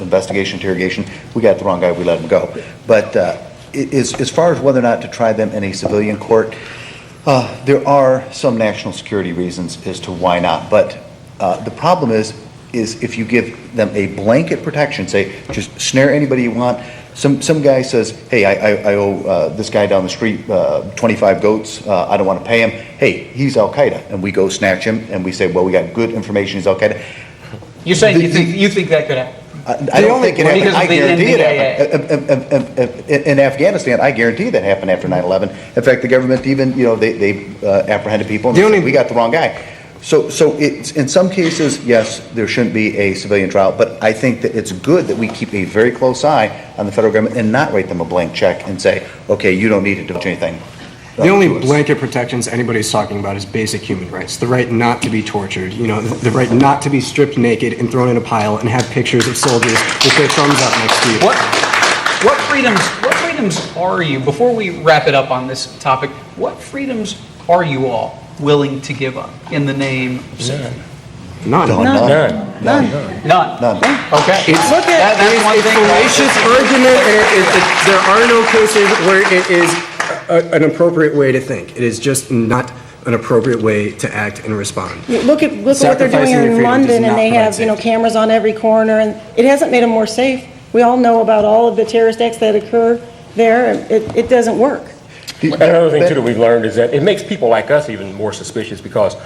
investigation, interrogation, we got the wrong guy, we let him go. But as far as whether or not to try them in a civilian court, there are some national security reasons as to why not. But the problem is if you give them a blanket protection, say, just snare anybody you want. Some guy says, hey, I owe this guy down the street 25 goats. I don't want to pay him. Hey, he's Al-Qaeda. And we go snatch him, and we say, well, we got good information he's Al-Qaeda. You're saying you think that could happen? I don't think it happened. I guarantee it happened. In Afghanistan, I guarantee that happened after 9/11. In fact, the government even, they apprehended people and they said, we got the wrong guy. So it's, in some cases, yes, there shouldn't be a civilian trial, but I think that it's good that we keep a very close eye on the federal government and not write them a blank check and say, okay, you don't need to do anything. The only blanket protections anybody's talking about is basic human rights. The right not to be tortured, the right not to be stripped naked and thrown in a pile and have pictures of soldiers with their thumbs up next to you. What freedoms are you, before we wrap it up on this topic, what freedoms are you all willing to give up in the name of safety? None. None. Okay. It's a fallacious argument, and there are no cases where it is an appropriate way to think. It is just not an appropriate way to act and respond. Look at what they're doing in London, and they have cameras on every corner, and it hasn't made them more safe. We all know about all of the terrorist acts that occur there. It doesn't work. Another thing, too, that we've learned is that it makes people like us even more suspicious because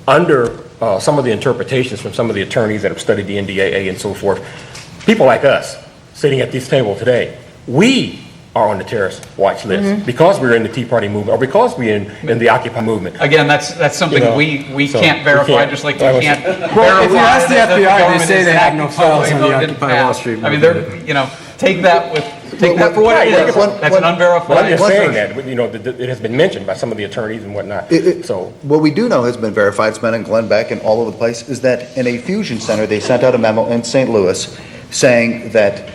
under some of the interpretations from some of the attorneys that have studied the NDAA and so forth, people like us sitting at this table today, we are on the terrorist watch list because we're in the Tea Party movement or because we're in the Occupy movement. Again, that's something we can't verify, just like we can't verify. Well, if you ask the FBI, they say they have no files on the Occupy Wall Street movement. I mean, take that for what it is. That's an unverified. I'm just saying that, it has been mentioned by some of the attorneys and whatnot. What we do know has been verified, it's been in Glenn Beck and all over the place, is that in a fusion center, they sent out a memo in St. Louis saying that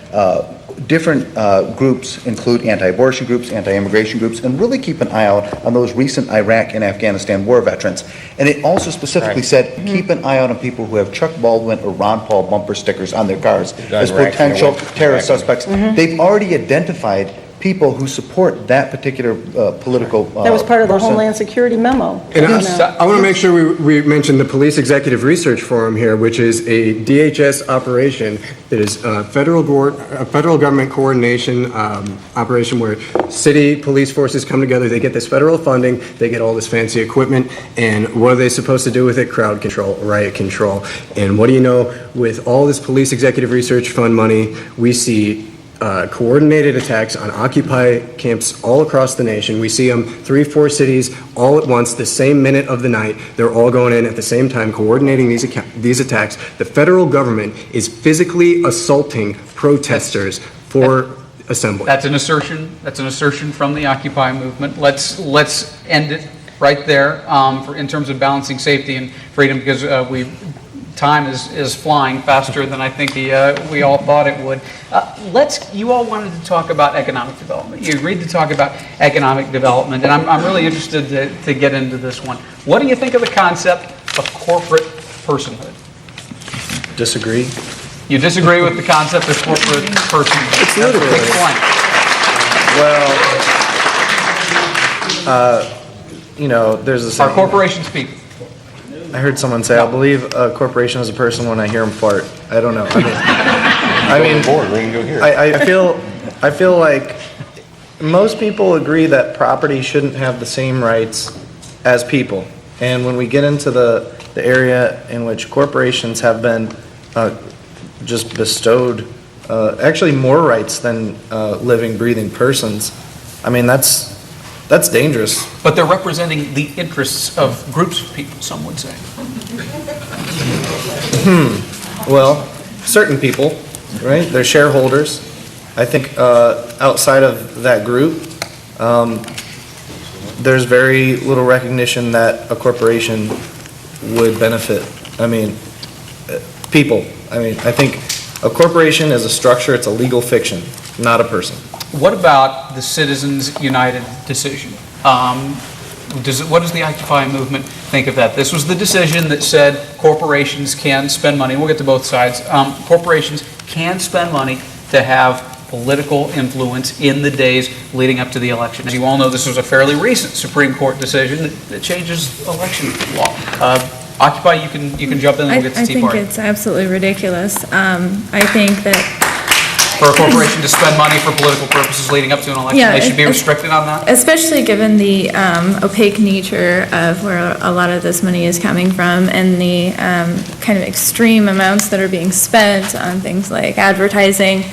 different groups include anti-abortion groups, anti-immigration groups, and really keep an eye out on those recent Iraq and Afghanistan war veterans. And it also specifically said, keep an eye out on people who have Chuck Baldwin or Ron Paul bumper stickers on their cars as potential terrorist suspects. They've already identified people who support that particular political that was part of the Homeland Security memo. And I want to make sure we mention the Police Executive Research Forum here, which is a DHS operation that is a federal government coordination operation where city police forces come together, they get this federal funding, they get all this fancy equipment, and what are they supposed to do with it? Crowd control, riot control. And what do you know, with all this Police Executive Research Fund money, we see coordinated attacks on Occupy camps all across the nation. We see them 3-4 cities all at once, the same minute of the night. They're all going in at the same time, coordinating these attacks. The federal government is physically assaulting protesters for assembly. That's an assertion from the Occupy movement. Let's end it right there in terms of balancing safety and freedom, because time is flying faster than I think we all thought it would. You all wanted to talk about economic development. You agreed to talk about economic development, and I'm really interested to get into this one. What do you think of the concept of corporate personhood? Disagree. You disagree with the concept of corporate personhood? It's ludicrous. Well, there's a saying. Are corporations people? I heard someone say, I believe a corporation is a person when I hear them fart. I don't know. I feel like most people agree that property shouldn't have the same rights as people. And when we get into the area in which corporations have been just bestowed actually more rights than living, breathing persons, I mean, that's dangerous. But they're representing the interests of groups of people, some would say. Well, certain people, right? They're shareholders. I think outside of that group, there's very little recognition that a corporation would benefit. I mean, people. I mean, I think a corporation is a structure, it's a legal fiction, not a person. What about the Citizens United decision? What does the Occupy movement think of that? This was the decision that said corporations can spend money. We'll get to both sides. Corporations can spend money to have political influence in the days leading up to the election. As you all know, this was a fairly recent Supreme Court decision that changes election law. Occupy, you can jump in and we'll get to Tea Party. I think it's absolutely ridiculous. I think that for a corporation to spend money for political purposes leading up to an election, they should be restricted on that? Especially given the opaque nature of where a lot of this money is coming from and the kind of extreme amounts that are being spent on things like advertising.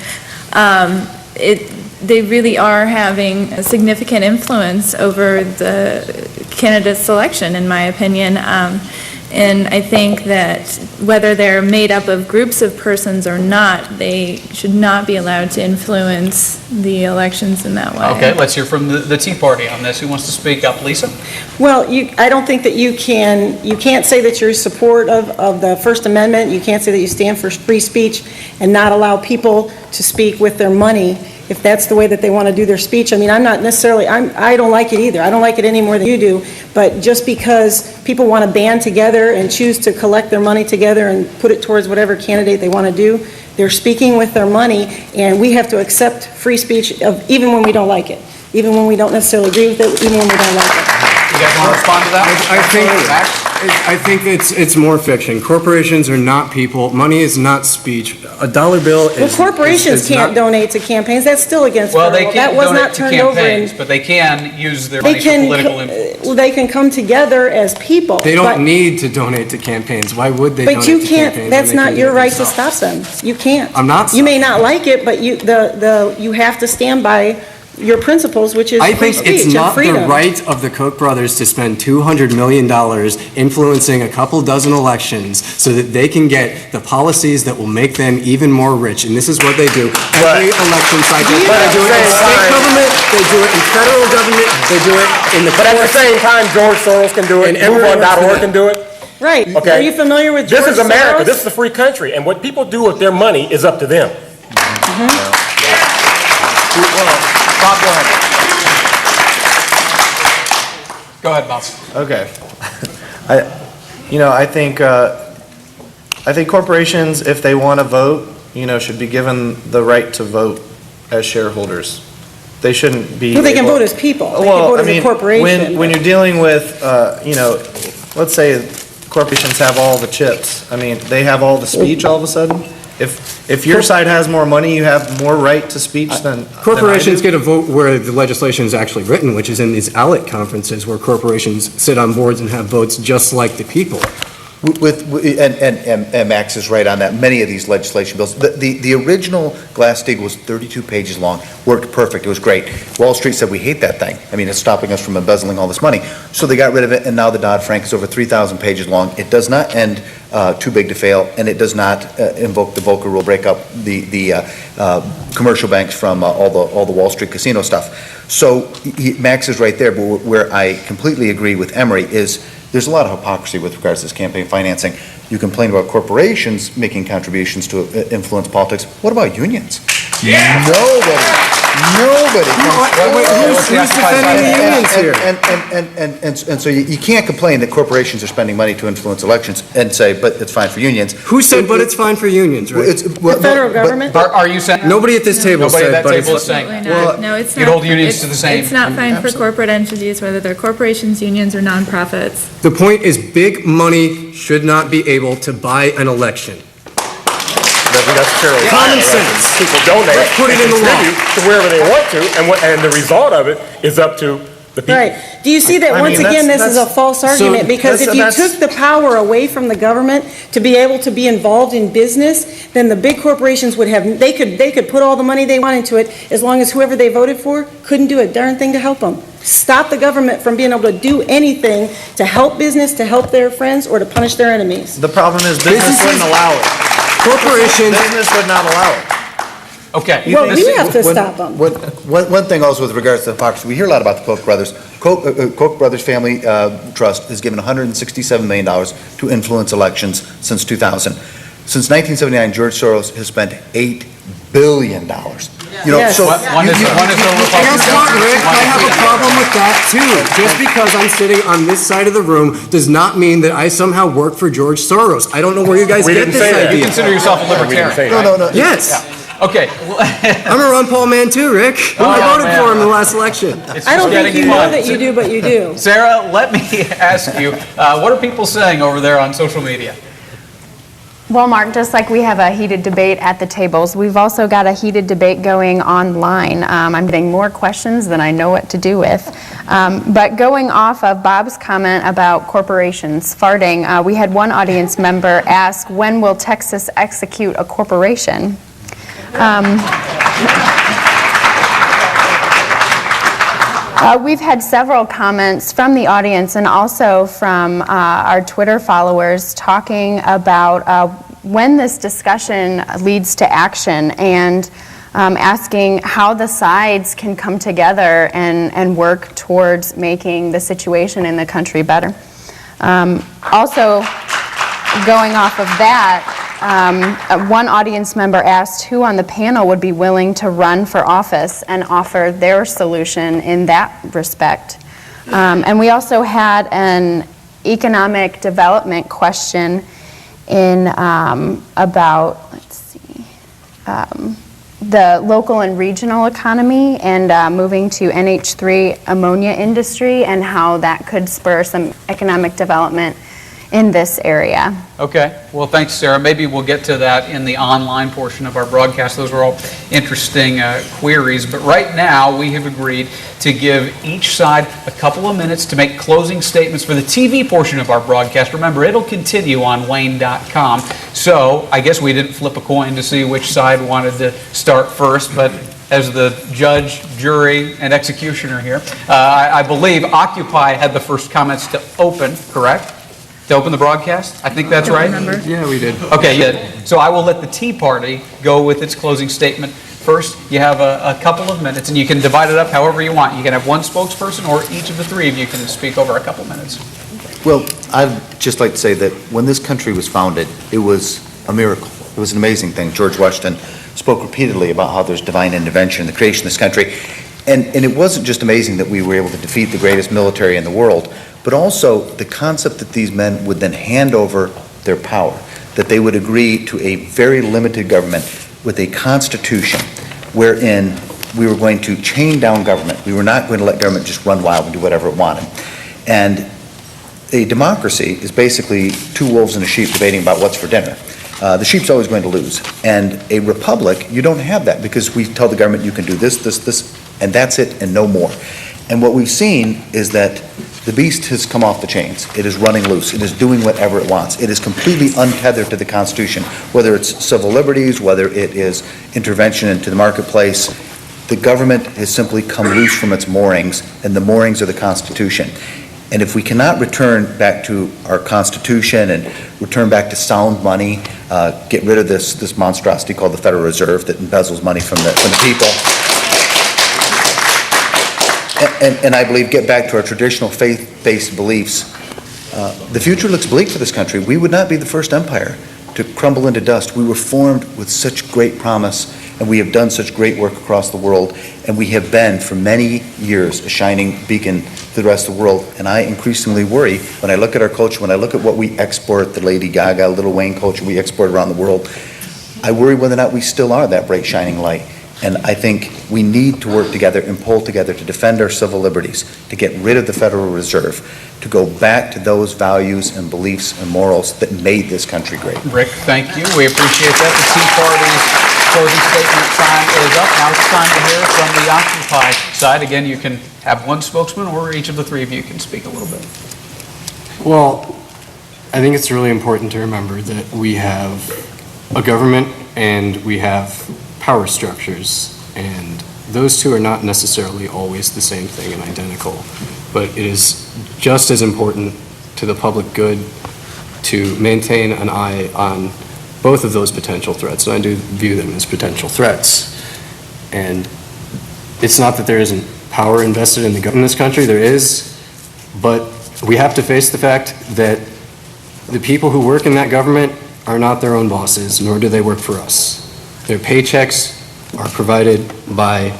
They really are having a significant influence over the candidate's selection, in my opinion. And I think that whether they're made up of groups of persons or not, they should not be allowed to influence the elections in that way. Okay, let's hear from the Tea Party on this. Who wants to speak up? Lisa? Well, I don't think that you can't say that you're in support of the First Amendment. You can't say that you stand for free speech and not allow people to speak with their money if that's the way that they want to do their speech. I mean, I'm not necessarily, I don't like it either. I don't like it any more than you do. But just because people want to band together and choose to collect their money together and put it towards whatever candidate they want to do, they're speaking with their money, and we have to accept free speech even when we don't like it, even when we don't necessarily agree with it, even when we don't like it. You guys want to respond to that? I think it's more fiction. Corporations are not people. Money is not speech. A dollar bill is... Well, corporations can't donate to campaigns. That's still against federal law. Well, they can't That was donate not to turned over campaigns, but they can use their money for political influence. They can come together as people. They don't need to donate to campaigns. Why would they donate But to you campaigns? can't, that's when they not can your do it right to themselves? stop them. You can't. I'm not You may not like it, but you have to stand by your principles, which is I free think speech it's not and freedom. the right of the Koch brothers to spend $200 million influencing a couple dozen elections so that they can get the policies that will make them even more rich. And this is what they do every election cycle. They do it in state government, they do it in federal government, they do it in the But at the same time, George Soros can do it, MoveOn.org can do it. Right. Okay. Are you familiar with George This is America. Soros? This is a free country, and what people do with their money is up to them. Bob, go ahead. Go ahead, Bob. Okay. I think corporations, if they want to vote, should be given the right to vote as shareholders. They shouldn't be. Well, they can vote as people. They can vote as a corporation. When you're dealing with, let's say corporations have all the chips. I mean, they have all the speech all of a sudden. If your side has more money, you have more right to speech than corporations than I do. get a vote where the legislation is actually written, which is in these ALEC conferences where corporations sit on boards and have votes just like the people. And Max is right on that. Many of these legislation bills, the original Glass-Steagall was 32 pages long, worked perfect, it was great. Wall Street said, we hate that thing. I mean, it's stopping us from embezzling all this money. So they got rid of it, and now the Dodd-Frank is over 3,000 pages long. It does not end too big to fail, and it does not invoke the Volcker Rule, break up the commercial banks from all the Wall Street casino stuff. So Max is right there, but where I completely agree with Emery is there's a lot of hypocrisy with regards to this campaign financing. You complain about corporations making contributions to influence politics. What about unions? Yeah. Nobody comes. Who's defending the unions here? And so you can't complain that corporations are spending money to influence elections and say, but it's fine for unions. Who said, but it's fine for unions, right? The federal government? Are you saying? Nobody at this table Nobody said, at that but table it's is saying. Absolutely not. No, it's not. you'd hold unions to the same. It's not fine for corporate entities, whether they're corporations, unions, or nonprofits. The point is, big money should not be able to buy an election. Doesn't necessarily Common matter. sense. People donate Let's put it in the law. and contribute to wherever they want to, and the result of it is up to the people. Right. Do you see that, I once mean, again, this that's- is a false argument? Because if you took the power away from the government to be able to be involved in business, then the big corporations would have, they could put all the money they want into it, as long as whoever they voted for couldn't do a darn thing to help them. Stop the government from being able to do anything to help business, to help their friends, or to punish their enemies. The problem is business wouldn't allow it. Corporations, Business would not allow it. Okay. Well, we This- have to stop them. One thing also with regards to hypocrisy, we hear a lot about the Koch brothers. Koch brothers Family Trust has given $167 million to influence elections since 2000. Since 1979, George Soros has spent $8 billion. You know, Yes. so One is the guess what, Rick? I have a problem with that, too. Just because I'm sitting on this side of the room does not mean that I somehow work for George Soros. I don't know where you guys We get didn't this say that. You idea. consider yourself a We didn't libertarian. say No, that. no, no. Yes. Okay. I'm a Ron Paul man, too, Rick. I voted man. for him in the last election. It's I don't just think getting you know fun. that you do, but you do. Sarah, let me ask you, what are people saying over there on social media? Well, Mark, just like we have a heated debate at the tables, we've also got a heated debate going online. I'm getting more questions than I know what to do with. But going off of Bob's comment about corporations farting, we had one audience member ask, when will Texas execute a corporation? We've had several comments from the audience and also from our Twitter followers talking about when this discussion leads to action and asking how the sides can come together and work towards making the situation in the country better. Also, going off of that, one audience member asked who on the panel would be willing to run for office and offer their solution in that respect. And we also had an economic development question in about, let's see, the local and regional economy and moving to NH3 ammonia industry and how that could spur some economic development in this area. Okay. Well, thanks, Sarah. Maybe we'll get to that in the online portion of our broadcast. Those are all interesting queries. But right now, we have agreed to give each side a couple of minutes to make closing statements for the TV portion of our broadcast. Remember, it'll continue on Wayne.com. So I guess we didn't flip a coin to see which side wanted to start first, but as the judge, jury, and executioner here, I believe Occupy had the first comments to open, correct? To open the broadcast? I think that's right? Yeah, we did. Okay, yeah. So I will let the Tea Party go with its closing statement first. You have a couple of minutes, and you can divide it up however you want. You can have one spokesperson, or each of the three of you can speak over a couple minutes. Well, I'd just like to say that when this country was founded, it was a miracle. It was an amazing thing. George Washington spoke repeatedly about how there's divine intervention in the creation of this country. And it wasn't just amazing that we were able to defeat the greatest military in the world, but also the concept that these men would then hand over their power, that they would agree to a very limited government with a constitution wherein we were going to chain down government. We were not going to let government just run wild and do whatever it wanted. And a democracy is basically two wolves and a sheep debating about what's for dinner. The sheep's always going to lose. And a republic, you don't have that because we tell the government you can do this, this, this, and that's it and no more. And what we've seen is that the beast has come off the chains. It is running loose. It is doing whatever it wants. It is completely untethered to the Constitution, whether it's civil liberties, whether it is intervention into the marketplace. The government has simply come loose from its moorings, and the moorings are the Constitution. And if we cannot return back to our Constitution and return back to sound money, get rid of this monstrosity called the Federal Reserve that embezzles money from the people, and I believe get back to our traditional faith-based beliefs, the future looks bleak for this country. We would not be the first empire to crumble into dust. We were formed with such great promise, and we have done such great work across the world, and we have been, for many years, a shining beacon to the rest of the world. And I increasingly worry when I look at our culture, when I look at what we export, the Lady Gaga, Lil Wayne culture we export around the world, I worry whether or not we still are that bright, shining light. And I think we need to work together and pull together to defend our civil liberties, to get rid of the Federal Reserve, to go back to those values and beliefs and morals that made this country great. Rick, thank you. We appreciate that. The Tea Party's closing statement time is up. Now it's time to hear from the Occupy side. Again, you can have one spokesman, or each of the three of you can speak a little bit. Well, I think it's really important to remember that we have a government and we have power structures, and those two are not necessarily always the same thing and identical, but it is just as important to the public good to maintain an eye on both of those potential threats, and I do view them as potential threats. And it's not that there isn't power invested in the government in this country, there is, but we have to face the fact that the people who work in that government are not their own bosses, nor do they work for us. Their paychecks are provided by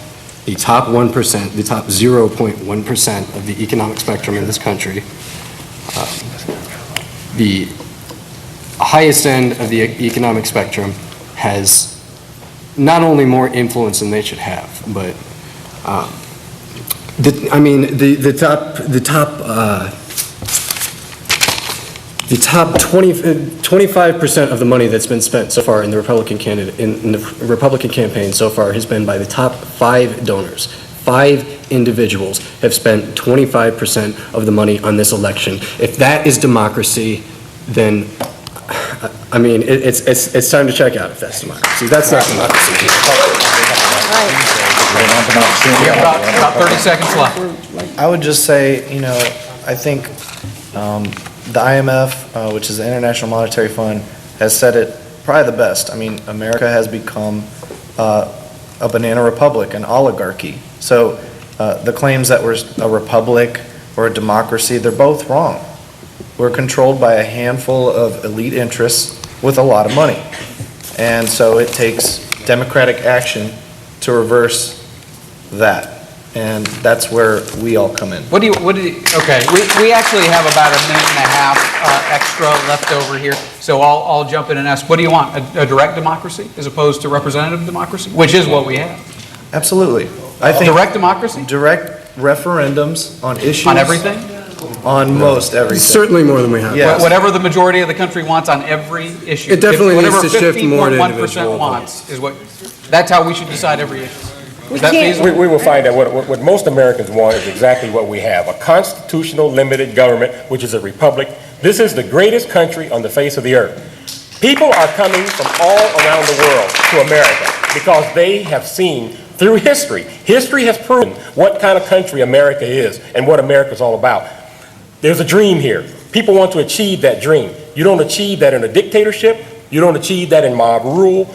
the top 1%, the top 0.1% of the economic spectrum in this country. The highest end of the economic spectrum has not only more influence than they should have, but the top 25% of the money that's been spent so far in the Republican campaign so far has been by the top 5 donors. 5 individuals have spent 25% of the money on this election. If that is democracy, then I mean it's time to check out if that's democracy. That's not democracy. We have about 30 seconds left. I would just say, I think the IMF, which is the International Monetary Fund, has said it probably the best. I mean, America has become a banana republic, an oligarchy. So the claims that we're a republic or a democracy, they're both wrong. We're controlled by a handful of elite interests with a lot of money. And so it takes democratic action to reverse that. And that's where we all come in. Okay, we actually have about a minute and a half extra left over here, so I'll jump in and ask, what do you want, a direct democracy as opposed to representative democracy, which is what we have? Absolutely. I think direct democracy? Direct referendums on issues. On everything? On most everything. Certainly more than we have. Yes. Whatever the majority of the country wants on every issue. It definitely needs to shift more to individual. Whatever 50.1% wants is what, that's how we should decide every issue. We will find that what most Americans want is exactly what we have, a constitutional limited government, which is a republic. This is the greatest country on the face of the earth. People are coming from all around the world to America because they have seen through history. History has proven what kind of country America is and what America is all about. There's a dream here. People want to achieve that dream. You don't achieve that in a dictatorship. You don't achieve that in mob rule.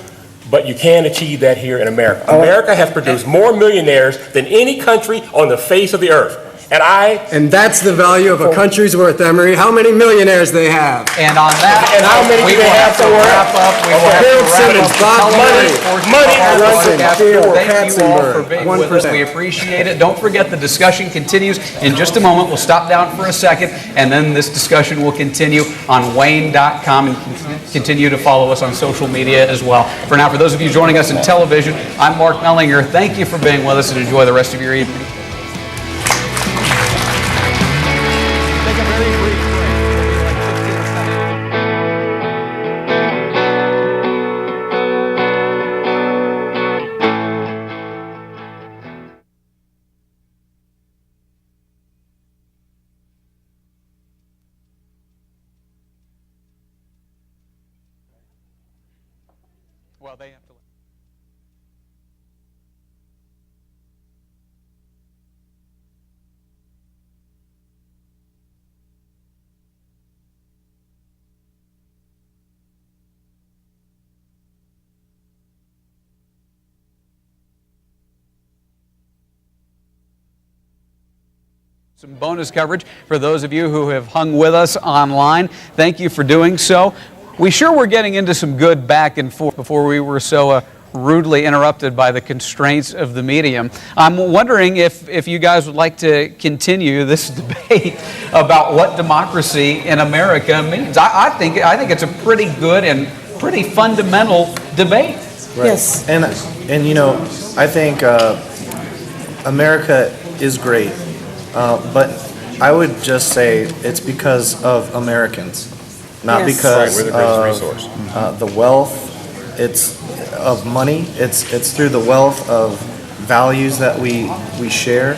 But you can achieve that here in America. America has produced more millionaires than any country on the face of the earth. And that's the value of a country's worth, Emery. How many millionaires they have? And on that, and how many do they have to wrap up? We will have to wrap up. Money. Thank you all for being with us. We appreciate it. Don't forget the discussion continues in just a moment. We'll stop down for a second, and then this discussion will continue on Wayne.com, and continue to follow us on social media as well. For now, for those of you joining us in television, I'm Mark Mellinger. Thank you for being with us, and enjoy the rest of your evening. Well, they have to. Some bonus coverage for those of you who have hung with us online. Thank you for doing so. We sure were getting into some good back and forth before we were so rudely interrupted by the constraints of the medium. I'm wondering if you guys would like to continue this debate about what democracy in America means. I think it's a pretty good and pretty fundamental debate. Right. Yes. And you know, I think America is great, but I would just say it's because of Americans, not Yes. because Right, we're the greatest resource. the wealth. It's of money. It's through the wealth of values that we share,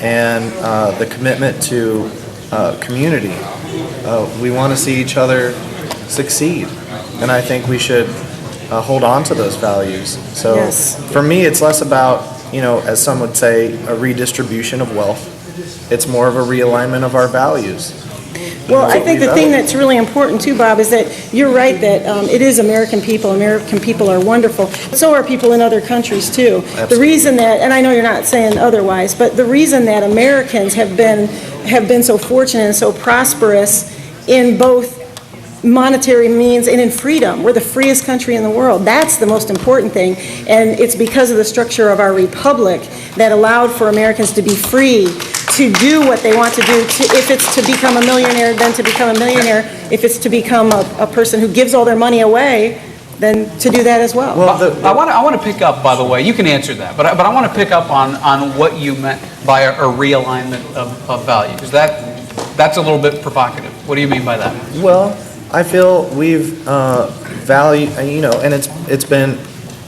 and the commitment to community. We want to see each other succeed, and I think we should hold on to those values. So Yes. for me, it's less about, you know, as some would say, a redistribution of wealth. It's more of a realignment of our values. Well, I think the thing that's really important too, Bob, is that you're right that it is American people. American people are wonderful. So are people in other countries too. Absolutely. The reason that, and I know you're not saying otherwise, but the reason that Americans have been so fortunate and so prosperous in both monetary means and in freedom. We're the freest country in the world. That's the most important thing. And it's because of the structure of our republic that allowed for Americans to be free to do what they want to do. If it's to become a millionaire, then to become a millionaire. If it's to become a person who gives all their money away, then to do that as well. I want to pick up, by the way, you can answer that, but I want to pick up on what you meant by a realignment of values. That's a little bit provocative. What do you mean by that? Well, I feel we've valued, you know, and it's been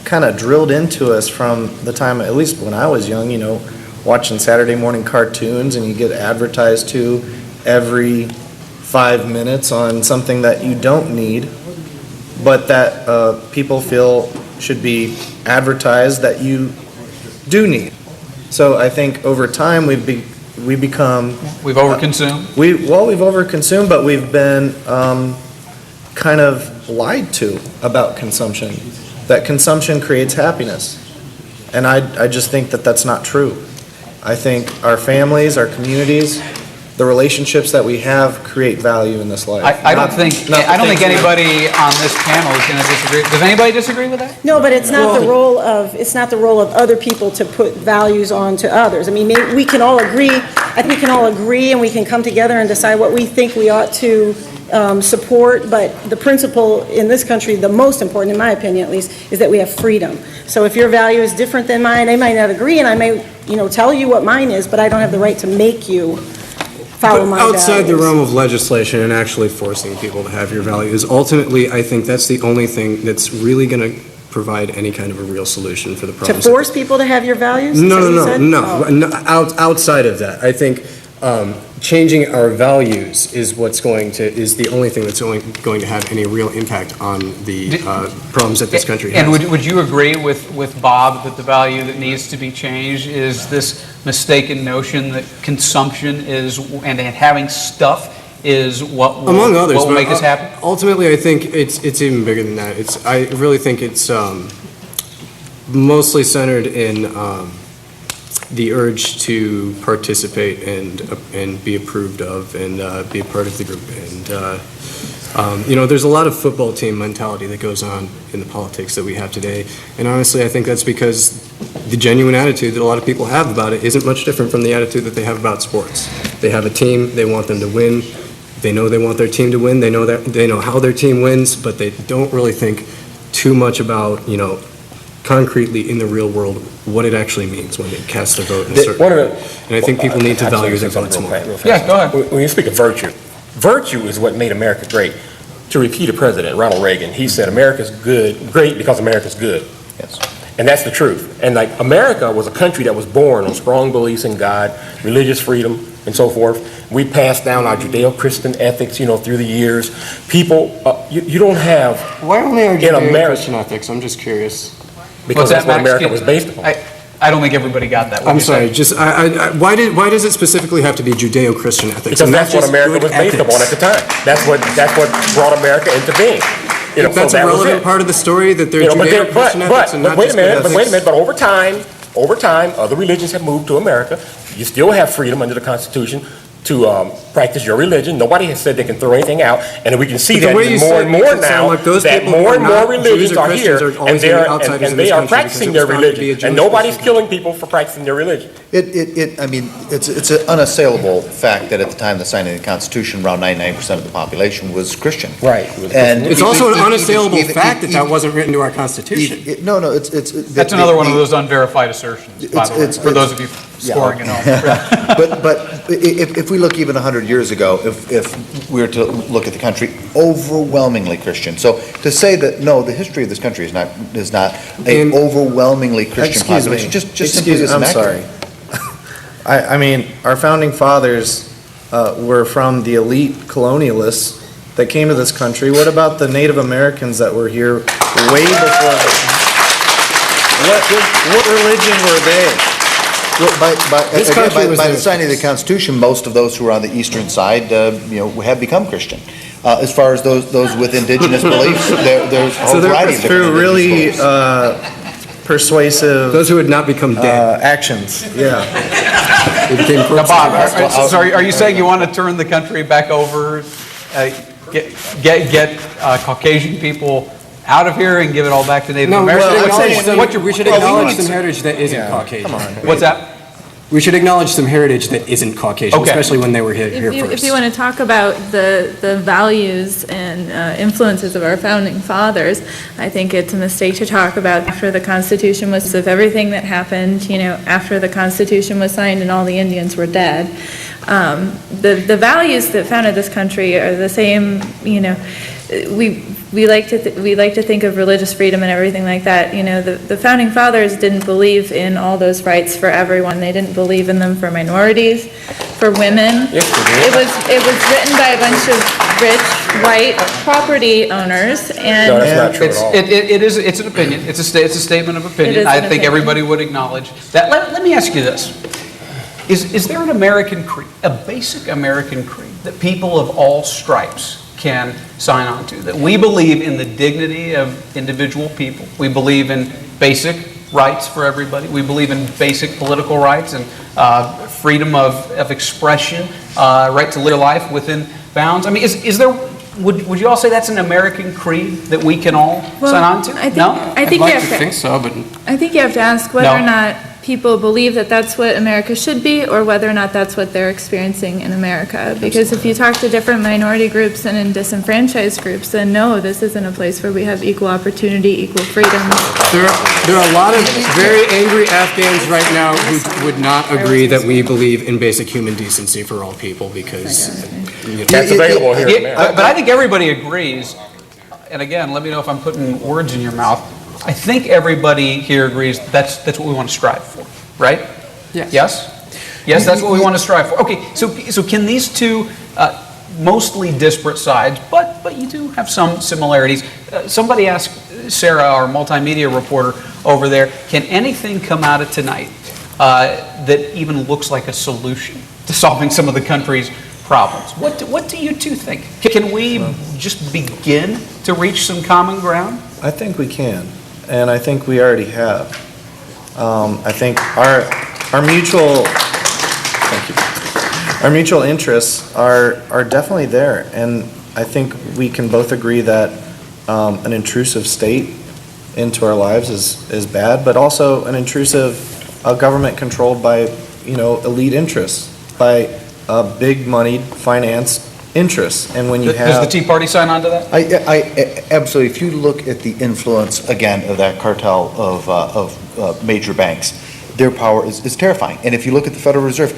kind of drilled into us from the time, at least when I was young, you know, watching Saturday morning cartoons, and you get advertised to every 5 minutes on something that you don't need, but that people feel should be advertised that you do need. So I think over time we've become... We've overconsumed? We've overconsumed, but we've been kind of lied to about consumption, that consumption creates happiness. And I just think that that's not true. I think our families, our communities, the relationships that we have create value in this life. I don't think anybody on this panel is going to disagree. Does anybody disagree with that? No, but it's not the role of other people to put values on to others. I mean, we can all agree. I think we can all agree, and we can come together and decide what we think we ought to support. But the principle in this country, the most important, in my opinion at least, is that we have freedom. So if your value is different than mine, I might not agree, and I may, tell you what mine is, but I don't have the right to make you follow my values. Outside the realm of legislation and actually forcing people to have your values, ultimately, I think that's the only thing that's really going to provide any kind of a real solution for the To problems. force people to have your values? Is that what you said? No. Outside of that, I think changing our values is the only thing that's going to have any real impact on the problems that this country has. And would you agree with Bob that the value that needs to be changed is this mistaken notion that consumption and having stuff is what will, among others, what will make us happy? Ultimately, I think it's even bigger than that. I really think it's mostly centered in the urge to participate and be approved of and be a part of the group. And there's a lot of football team mentality that goes on in the politics that we have today. And honestly, I think that's because the genuine attitude that a lot of people have about it isn't much different from the attitude that they have about sports. They have a team, they want them to win. They know they want their team to win. They know how their team wins, but they don't really think too much about, concretely in the real world what it actually means when they cast their vote in a certain way. And I think people need to value their votes more. Yeah, go ahead. When you speak of virtue is what made America great. To repeat a president, Ronald Reagan, he said America's great because America's good. Yes. And that's the truth. And America was a country that was born on strong beliefs in God, religious freedom, and so forth. We passed down our Judeo-Christian ethics, through the years. People, you don't have... Why only our Judeo-Christian ethics? I'm just curious. Because that's what America was based upon. I don't think everybody got that. I'm sorry. Just why does it specifically have to be Judeo-Christian ethics? Because that's what America was based upon at the time. That's what brought America into being. If that's a relevant part of the story that they're Judeo-Christian ethics and not just good ethics. But wait a minute. But over time, other religions have moved to America. You still have freedom under the Constitution. practice your religion. Nobody has said they can throw anything out, and we can see But the that way you more said and makes more it sound now like those that people who more are and more not religions Jews or are Christians here, are always and gonna be outsiders in they this are country practicing because their it's found to be a religion, Jewish and nobody's Christian. killing people for practicing their religion. I mean, it's an unassailable fact that at the time of the signing of the Constitution, around 99% of the population was Christian. Right. And It's also an even- unassailable even- fact that even- wasn't written to our Constitution. No, it's. That's another one of those unverified assertions, by the way, for those of you scoring at home. But if we look even 100 years ago, if we were to look at the country, overwhelmingly Christian. So to say that, no, the history of this country is not an overwhelmingly Christian population, just simply isn't I'm accurate. sorry. I mean, our founding fathers were from the elite colonialists that came to this country. What about the Native Americans that were here way before? What religion were they? Well, This country was by the there. signing of the Constitution, most of those who are on the eastern side, have become Christian. As far as those with indigenous beliefs, there's a whole variety of different through really indigenous persuasive Those who had not become dead. actions, yeah. They became Now, corpse Bob, so are you saying you want to turn the country back over, get Caucasian people out of here and give it all back to Native No, Americans? we should acknowledge some heritage that isn't Caucasian. What's that? We should acknowledge some heritage that isn't Caucasian, Okay. especially when they were here If first. you want to talk about the values and influences of our founding fathers, I think it's a mistake to talk about after the Constitution was, of everything that happened, after the Constitution was signed and all the Indians were dead. The values that founded this country are the same, we like to think of religious freedom and everything like that. The founding fathers didn't believe in all those rights for everyone. They didn't believe in them for minorities, for women. Yes, they did. It was written by a bunch of rich white property owners, and No, that's not true at all. It's an opinion. It's a statement of It opinion. is I an think opinion. everybody would acknowledge that. Let me ask you this. Is there an American creed, a basic American creed, that people of all stripes can sign on to? That we believe in the dignity of individual people. We believe in basic rights for everybody. We believe in basic political rights and freedom of expression, right to live life within bounds. I mean, is there... Would you all say that's an American creed that we can all sign on to? I think I'd like to think so, but I think you have to ask whether No. or not people believe that that's what America should be, or whether or not that's what they're experiencing in America. Because if you talk to different minority groups and in disenfranchised groups, then no, this isn't a place where we have equal opportunity, equal freedom. there are a lot of very angry Afghans right now who would not agree that we believe in basic human decency for all people because... That's available here in America. But I think everybody agrees, and again, let me know if I'm putting words in your mouth. I think everybody here agrees that's what we want to strive for, right? Yes. Yes, that's what we want to strive for. Okay, so can these two mostly disparate sides, but you do have some similarities. Somebody asked Sarah, our multimedia reporter over there, can anything come out of tonight that even looks like a solution to solving some of the country's problems? What do you two think? Can we just begin to reach some common ground? I think we can, and I think we already have. I think our mutual, thank you, our mutual interests are definitely there, and I think we can both agree that an intrusive state into our lives is bad, but also an intrusive government controlled by elite interests, by big moneyed finance interests. And when you have... Does the Tea Party sign on to that? I absolutely. If you look at the influence, again, of that cartel of major banks, their power is terrifying. And if you look at the Federal Reserve,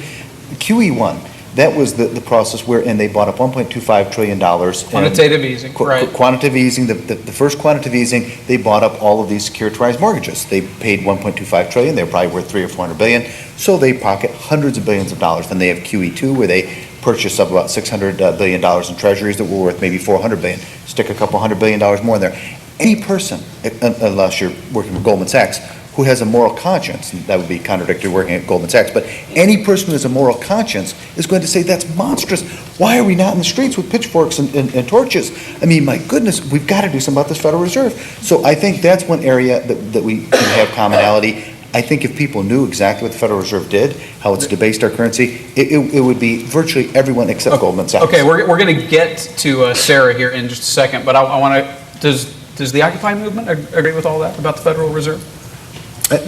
QE1, that was the process wherein they bought up $1.25 trillion. Quantitative easing, right. Quantitative easing, the first quantitative easing, they bought up all of these securitized mortgages. They paid $1.25 trillion. They're probably worth $300 or $400 billion. So they pocket hundreds of billions of dollars. Then they have QE2, where they purchase up about $600 billion in treasuries that were worth maybe $400 billion. Stick a couple $100 billion more in there. Any person, unless you're working with Goldman Sachs, who has a moral conscience, and that would be contradictory working at Goldman Sachs, but any person who has a moral conscience is going to say that's monstrous. Why are we not in the streets with pitchforks and torches? I mean, my goodness, we've got to do something about this Federal Reserve. So I think that's one area that we can have commonality. I think if people knew exactly what the Federal Reserve did, how it's debased our currency, it would be virtually everyone except Goldman Sachs. Okay, we're going to get to Sarah here in just a second, but I want to, does the Occupy movement agree with all that about the Federal Reserve?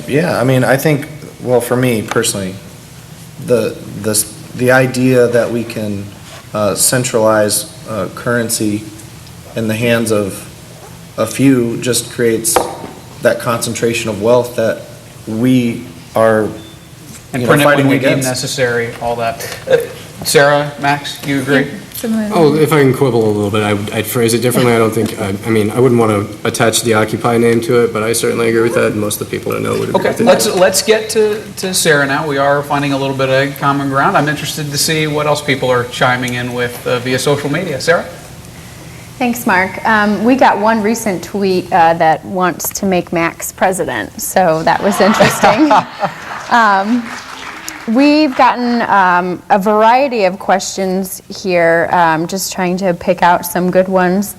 Yeah, I mean, I think, well, for me personally, the idea that we can centralize currency in the hands of a few just creates that concentration of wealth that we are And you know, print it fighting when we deem against. necessary, all that. Sarah, Max, you agree? Oh, if I can quibble a little bit, I'd phrase it differently. I don't think, I mean, I wouldn't want to attach the Occupy name to it, but I certainly agree with that, and most of the people I know would agree Okay, with it. let's get to Sarah now. We are finding a little bit of common ground. I'm interested to see what else people are chiming in with via social media. Sarah? Thanks, Mark. We got one recent tweet that wants to make Max president, so that was interesting. We've gotten a variety of questions here, just trying to pick out some good ones,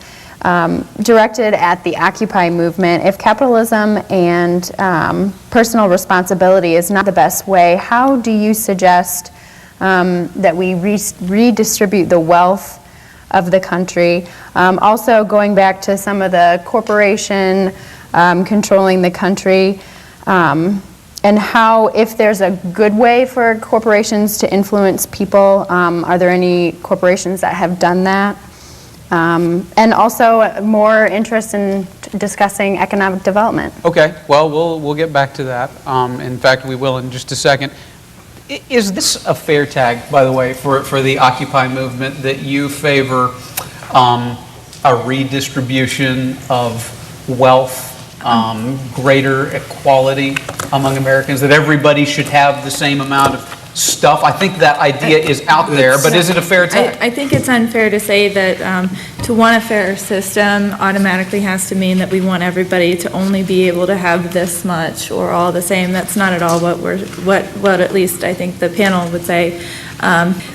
directed at the Occupy movement. If capitalism and personal responsibility is not the best way, how do you suggest that we redistribute the wealth of the country? Also, going back to some of the corporation controlling the country, and how, if there's a good way for corporations to influence people, are there any corporations that have done that? And also more interest in discussing economic development. Okay, well, we'll get back to that. In fact, we will in just a second. Is this a fair tag, by the way, for the Occupy movement, that you favor a redistribution of wealth, greater equality among Americans, that everybody should have the same amount of stuff? I think that idea is out there, but is it a fair tag? I think it's unfair to say that to want a fair system automatically has to mean that we want everybody to only be able to have this much or all the same. That's not at all what at least I think the panel would say.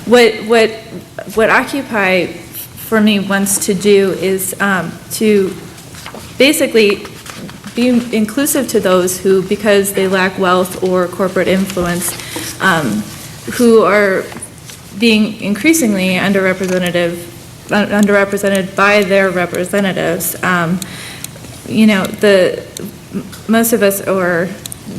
What Occupy for me wants to do is to basically be inclusive to those who, because they lack wealth or corporate influence, who are being increasingly underrepresented by their representatives. Most of us are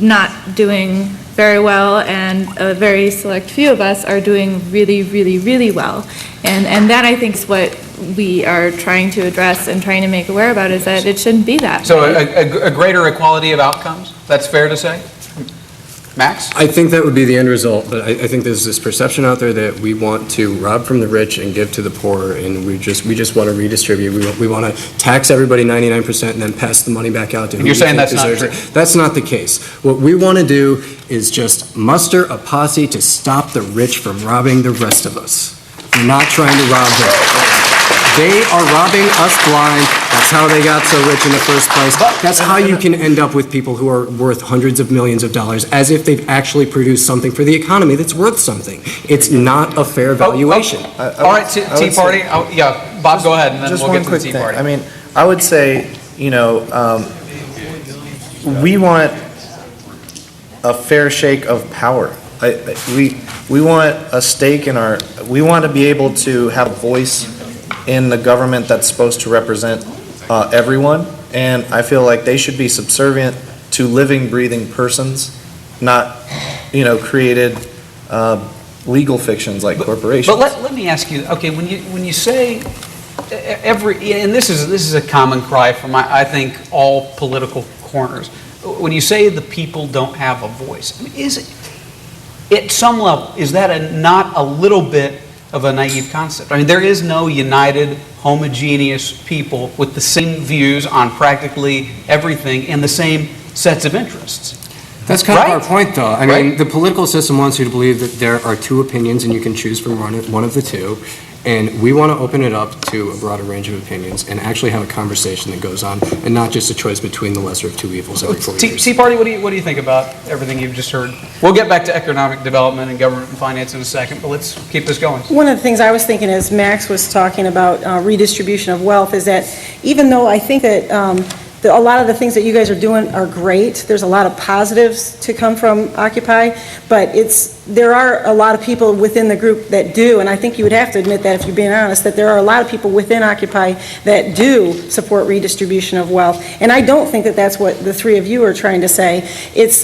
not doing very well, and a very select few of us are doing really, really, really well. And that, I think, is what we are trying to address and trying to make aware about, is that it shouldn't be that So way. a greater equality of outcomes, that's fair to say? Max? I think that would be the end result, but I think there's this perception out there that we want to rob from the rich and give to the poor, and we just want to redistribute. We want to tax everybody 99% and then pass the money back out to who You're we saying think that's not deserves true? it. That's not the case. What we want to do is just muster a posse to stop the rich from robbing the rest of us. We're not trying to rob them. They are robbing us blind. That's how they got so rich in the first place. That's how you can end up with people who are worth hundreds of millions of dollars, as if they've actually produced something for the economy that's worth something. It's not a fair valuation. All right, Tea Party. Yeah, Bob, go ahead, and then Just we'll one get to the quick Tea thing. Party. I mean, I would say, we want a fair shake of power. We want a stake in we want to be able to have a voice in the government that's supposed to represent everyone, and I feel like they should be subservient to living, breathing persons, not, created legal fictions like corporations. But let me ask you, okay, when you say and this is a common cry from I think all political corners, when you say the people don't have a voice, I mean, is it, at some level, is that not a little bit of a naive concept? I mean, there is no united, homogeneous people with the same views on practically everything and the same sets of interests. That's kind of Right? our point, though. I Right? mean, the political system wants you to believe that there are two opinions and you can choose from one of the two. And we want to open it up to a broader range of opinions and actually have a conversation that goes on, and not just a choice between the lesser of two evils every 4 years. Tea Party, what do you think about everything you've just heard? We'll get back to economic development and government and finance in a second, but let's keep this going. One of the things I was thinking as Max was talking about redistribution of wealth is that even though I think that a lot of the things that you guys are doing are great. There's a lot of positives to come from Occupy, but there are a lot of people within the group that do, and I think you would have to admit that if you're being honest, that there are a lot of people within Occupy that do support redistribution of wealth. And I don't think that that's what the three of you are trying to say.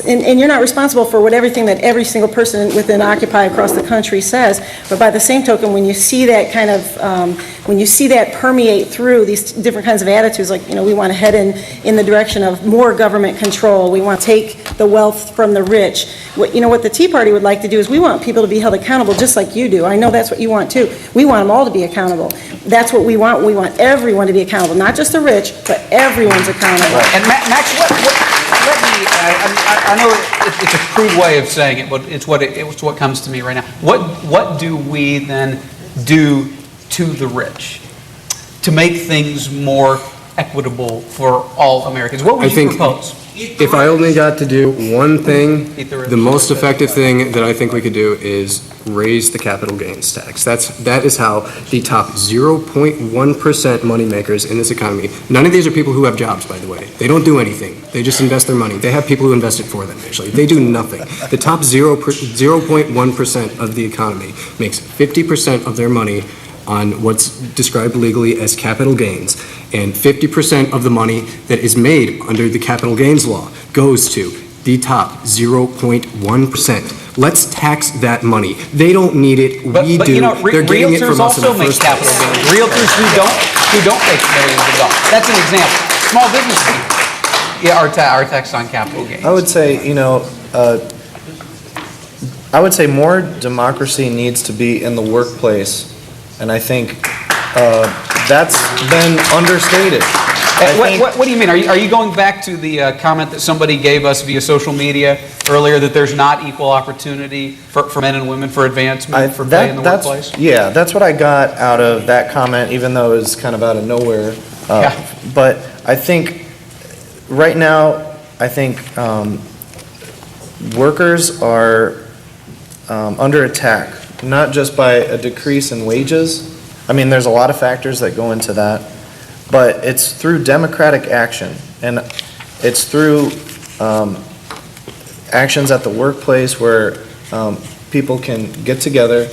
And you're not responsible for everything that every single person within Occupy across the country says, but by the same token, when you see that kind of, when you see that permeate through these different kinds of attitudes, like, we want to head in the direction of more government control, we want to take the wealth from the rich. What the Tea Party would like to do is we want people to be held accountable just like you do. I know that's what you want too. We want them all to be accountable. That's what we want. We want everyone to be accountable, not just the rich, but everyone's accountable. And Max, I know it's a crude way of saying it, but it's what comes to me right now. What do we then do to the rich to make things more equitable for all Americans? What would you propose? If I only got to do one thing, the most effective thing that I think we could do is raise the capital gains tax. That is how the top 0.1% moneymakers in this economy, none of these are people who have jobs, by the way. They don't do anything. They just invest their money. They have people who invest it for them, actually. They do nothing. The top 0.1% of the economy makes 50% of their money on what's described legally as capital gains, and 50% of the money that is made under the capital gains law goes to the top 0.1%. Let's tax that money. They don't need it. We do. They're getting it from us in the first place. Realtors who don't make millions of dollars. That's an example. Small business people. Are taxed on capital gains. I would say, more democracy needs to be in the workplace. And I think that's been understated. What do you mean? Are you going back to the comment that somebody gave us via social media earlier that there's not equal opportunity for men and women for advancement, for pay in the workplace? Yeah, that's what I got out of that comment, even though it was kind of out of nowhere. But I think right now, workers are under attack. Not just by a decrease in wages. I mean, there's a lot of factors that go into that, but it's through democratic action, and it's through actions at the workplace where people can get together,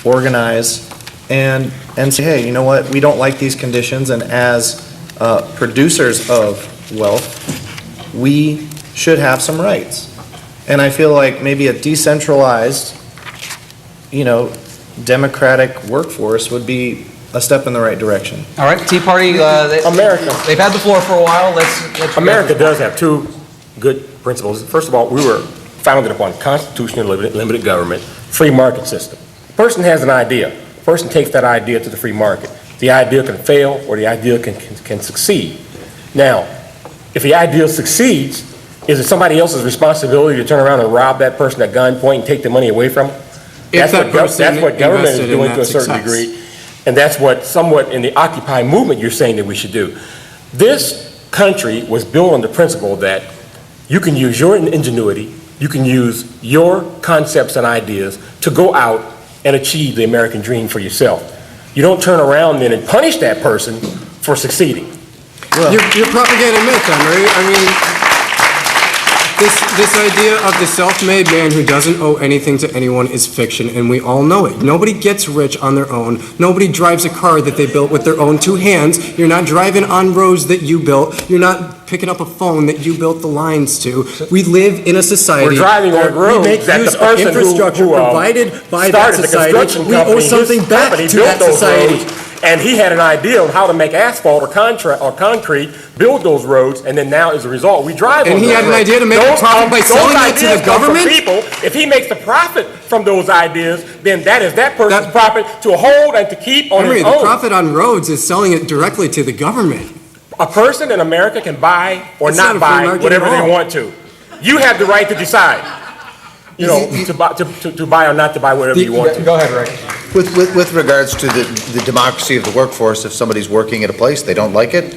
organize, and say, hey, you know what, we don't like these conditions, and as producers of wealth, we should have some rights. And I feel like maybe a decentralized democratic workforce would be a step in the right direction. All right, Tea Party, they've had the floor for a while. Let's America does have two good principles. First of all, we were founded upon constitutional limited government, free market system. The person has an idea. The person takes that idea to the free market. The idea can fail or the idea can succeed. Now, if the idea succeeds, is it somebody else's responsibility to turn around and rob that person at gunpoint and take the money away from them? That's what government is doing to a certain degree, and that's what somewhat in the Occupy movement you're saying that we should do. This country was built on the principle that you can use your ingenuity, you can use your concepts and ideas to go out and achieve the American dream for yourself. You don't turn around then and punish that person for succeeding. Well, you're propagating myth then, right? I mean, this idea of the self-made man who doesn't owe anything to anyone is fiction, and we all know it. Nobody gets rich on their own. Nobody drives a car that they built with their own two hands. You're not driving on roads that you built. You're not picking up a phone that you built the lines to. We live in a society. We're driving on roads that the person infrastructure who provided by that society. We owe something back to that society. And he had an idea of how to make asphalt or concrete, build those roads, and then now as a result, we drive on those roads. And he had an idea to make a profit by selling it to the government? If he makes a profit from those ideas, then that is that person's profit to hold and to keep on his own. The profit on roads is selling it directly to the government. A person in America can buy or not buy whatever they want to. You have the right to decide. To buy or not to buy whatever you want to. Go ahead, Rick. With regards to the democracy of the workforce, if somebody's working at a place, they don't like it,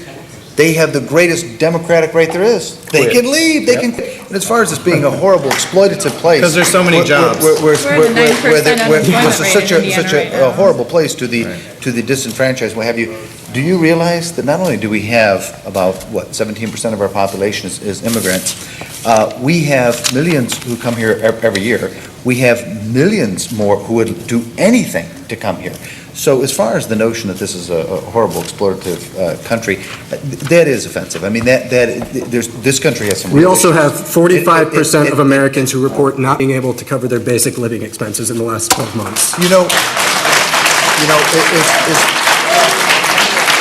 they have the greatest democratic right there is. They can leave, they can quit. And as far as this being a horrible, exploitative place. Because there's so many jobs. This is such a horrible place to the disenfranchised, what have you. Do you realize that not only do we have about, 17% of our population is immigrants, we have millions who come here every year. We have millions more who would do anything to come here. So as far as the notion that this is a horrible exploitative country, that is offensive. I mean, this country has some... We also have 45% of Americans who report not being able to cover their basic living expenses in the last 12 months.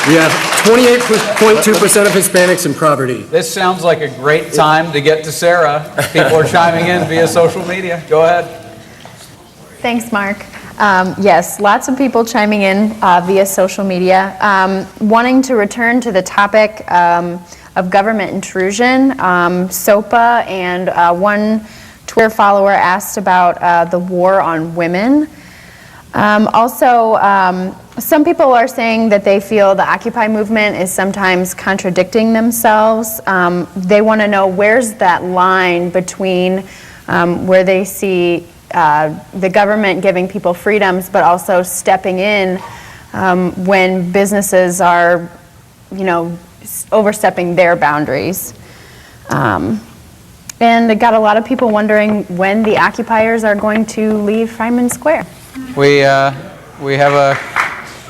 We have 28.2% of Hispanics in poverty. This sounds like a great time to get to Sarah. People are chiming in via social media. Go ahead. Thanks, Mark. Yes, lots of people chiming in via social media. Wanting to return to the topic of government intrusion, SOPA, and one Twitter follower asked about the war on women. Some people are saying that they feel the Occupy movement is sometimes contradicting themselves. They want to know where's that line between where they see the government giving people freedoms, but also stepping in when businesses are, overstepping their boundaries. And it got a lot of people wondering when the occupiers are going to leave Feynman Square. We have a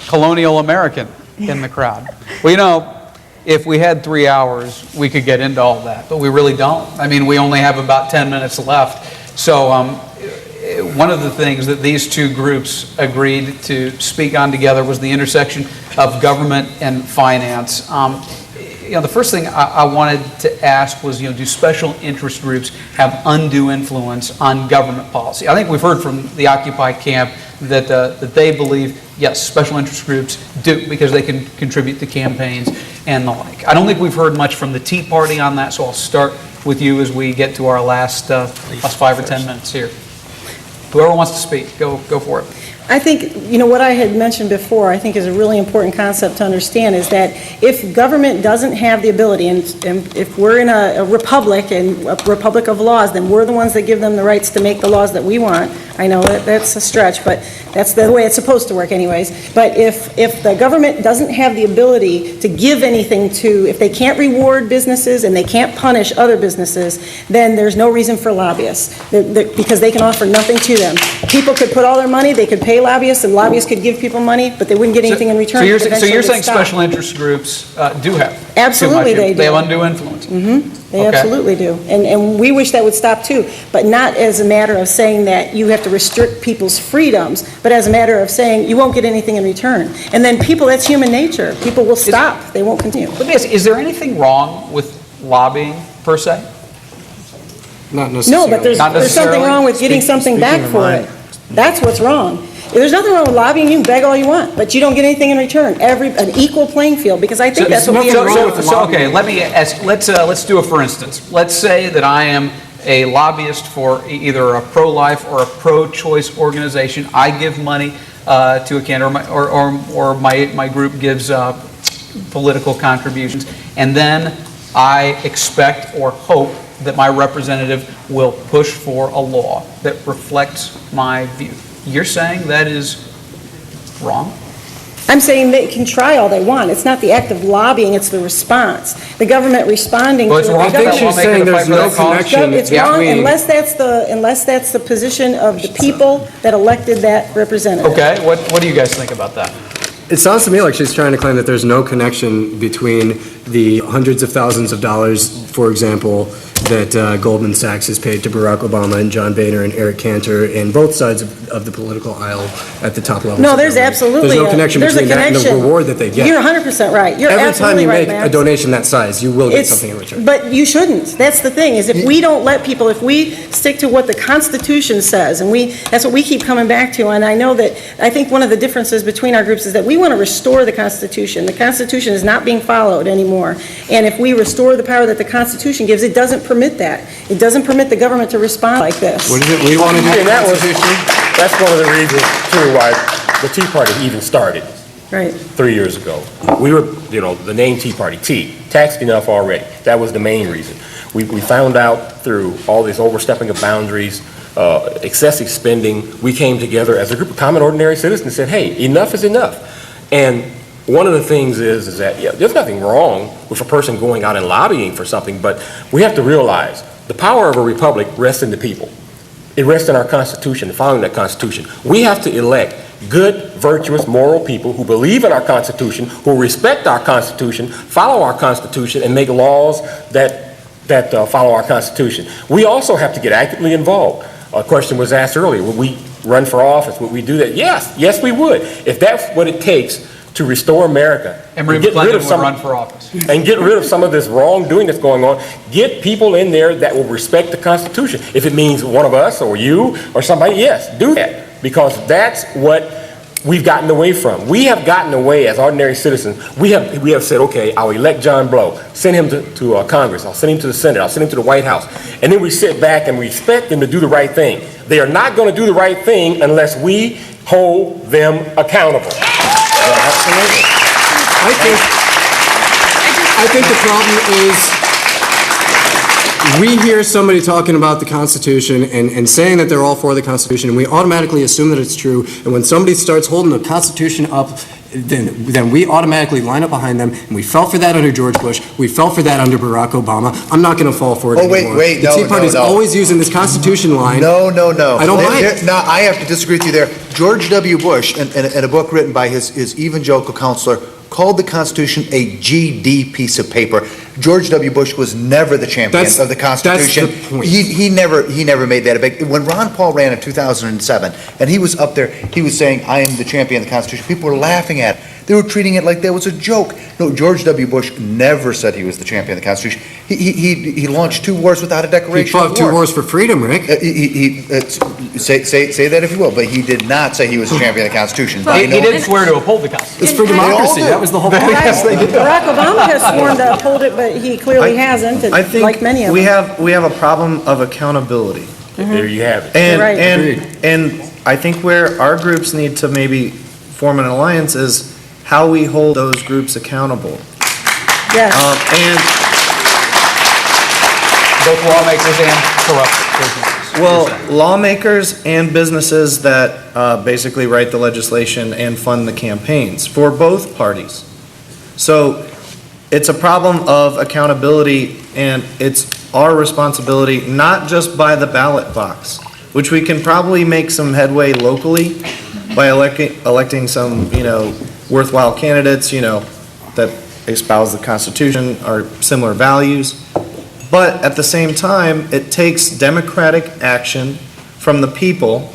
colonial American in the crowd. Well, if we had 3 hours, we could get into all that, but we really don't. I mean, we only have about 10 minutes left. So one of the things that these two groups agreed to speak on together was the intersection of government and finance. The first thing I wanted to ask was, do special interest groups have undue influence on government policy? I think we've heard from the Occupy camp that they believe, yes, special interest groups do, because they can contribute to campaigns and the like. I don't think we've heard much from the Tea Party on that, so I'll start with you as we get to our last 5 or 10 minutes here. Whoever wants to speak, go for it. I think, what I had mentioned before, I think is a really important concept to understand, is that if government doesn't have the ability, and if we're in a republic and a republic of laws, then we're the ones that give them the rights to make the laws that we want. I know that's a stretch, but that's the way it's supposed to work anyways. But if the government doesn't have the ability to give anything if they can't reward businesses and they can't punish other businesses, then there's no reason for lobbyists, because they can offer nothing to them. People could put all their money, they could pay lobbyists, and lobbyists could give people money, but they wouldn't get anything in return. So you're saying special interest groups do have absolutely too much, they do. They have undue influence. Mm-hmm. They absolutely do, and we wish that would stop too, but not as a matter of saying that you have to restrict people's freedoms, but as a matter of saying you won't get anything in return. And then that's human nature. People will stop. They won't continue. Let me ask, is there anything wrong with lobbying per se? Not necessarily. No, but there's something wrong with getting something back for it. That's what's wrong. There's nothing wrong with lobbying. You can beg all you want, but you don't get anything in return. An equal playing field, because I think that's what we okay, let me ask. Let's do it for instance. Let's say that I am a lobbyist for either a pro-life or a pro-choice organization. I give money to a candidate, or my group gives political contributions, and then I expect or hope that my representative will push for a law that reflects my view. You're saying that is wrong? I'm saying they can try all they want. It's not the act of lobbying, it's the response. The government responding to it. I think she's saying there's no connection. It's wrong unless that's the position of the people that elected that representative. Okay, what do you guys think about that? It sounds to me like she's trying to claim that there's no connection between the hundreds of thousands of dollars, for example, that Goldman Sachs has paid to Barack Obama and John Boehner and Eric Cantor and both sides of the political aisle at the top level. No, there's absolutely no connection between that and the reward that they get. You're 100% right. You're Every time absolutely you right, make a donation that size, you will get something in return. But you shouldn't. That's the thing, is if we don't let people, if we stick to what the Constitution says, and that's what we keep coming back to, and I think one of the differences between our groups is that we want to restore the Constitution. The Constitution is not being followed anymore. And if we restore the power that the Constitution gives, it doesn't permit that. It doesn't permit the government to respond like this. What is it we want to do? And that's one of the reasons, too, why the Tea Party even started. Right. 3 years ago. We were, the name Tea Party, Tea, taxed enough already. That was the main reason. We found out through all this overstepping of boundaries, excessive spending, we came together as a group of common ordinary citizens and said, hey, enough is enough. And one of the things is that, yeah, there's nothing wrong with a person going out and lobbying for something, but we have to realize the power of a republic rests in the people. It rests in our Constitution, following that Constitution. We have to elect good, virtuous, moral people who believe in our Constitution, who respect our Constitution, follow our Constitution, and make laws that follow our Constitution. We also have to get actively involved. A question was asked earlier, would we run for office? Would we do that? Yes, we would. If that's what it takes to restore America and get rid of some, run for office and get rid of some of this wrongdoing that's going on, get people in there that will respect the Constitution. If it means one of us or you or somebody, yes, do that, because that's what we've gotten away from. We have gotten away as ordinary citizens. We have said, okay, I'll elect John Blow, send him to Congress, I'll send him to the Senate, I'll send him to the White House, and then we sit back and we expect them to do the right thing. They are not going to do the right thing unless we hold them accountable. Absolutely. I think the problem is we hear somebody talking about the Constitution and saying that they're all for the Constitution, and we automatically assume that it's true. And when somebody starts holding the Constitution up, then we automatically line up behind them. And we fell for that under George Bush. We fell for that under Barack Obama. I'm not going to fall for it anymore. Wait, the Tea Party's always using this Constitution line. No. I don't mind it. No, I have to disagree with you there. George W. Bush, in a book written by his evangelical counselor, called the Constitution a GD piece of paper. George W. Bush was never the champion of the Constitution. That's the point. He never made that a big. When Ron Paul ran in 2007, and he was up there, he was saying, "I am the champion of the Constitution." People were laughing at it. They were treating it like that was a joke. No, George W. Bush never said he was the champion of the Constitution. He launched 2 wars without a declaration. He fought 2 wars for freedom, Rick. Say that if you will, but he did not say he was the champion of the Constitution. He didn't swear to uphold the Constitution. It's for democracy. That was the whole point. Barack Obama has sworn to uphold it, but he clearly hasn't, I think like many of we them. we have a problem of accountability. There you have it. And I think where our groups need to maybe form an alliance is how we hold those groups accountable. Yes. And both lawmakers and corrupt businesses. well, lawmakers and businesses that basically write the legislation and fund the campaigns for both parties. So it's a problem of accountability, and it's our responsibility, not just by the ballot box, which we can probably make some headway locally by electing some, worthwhile candidates, that espouse the Constitution or similar values. But at the same time, it takes democratic action from the people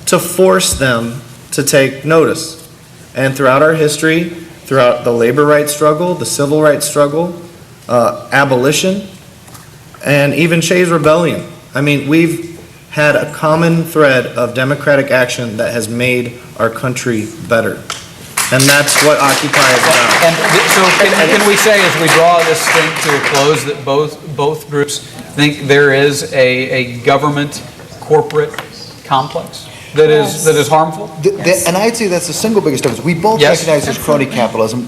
to force them to take notice. And throughout our history, throughout the labor rights struggle, the civil rights struggle, abolition, and even Shays' Rebellion, we've had a common thread of democratic action that has made our country better. And that's what Occupy is about. And so can we say, as we draw this thing to a close, that both groups think there is a government corporate complex that is harmful? And I'd say that's the single biggest difference. We both recognize there's crony capitalism.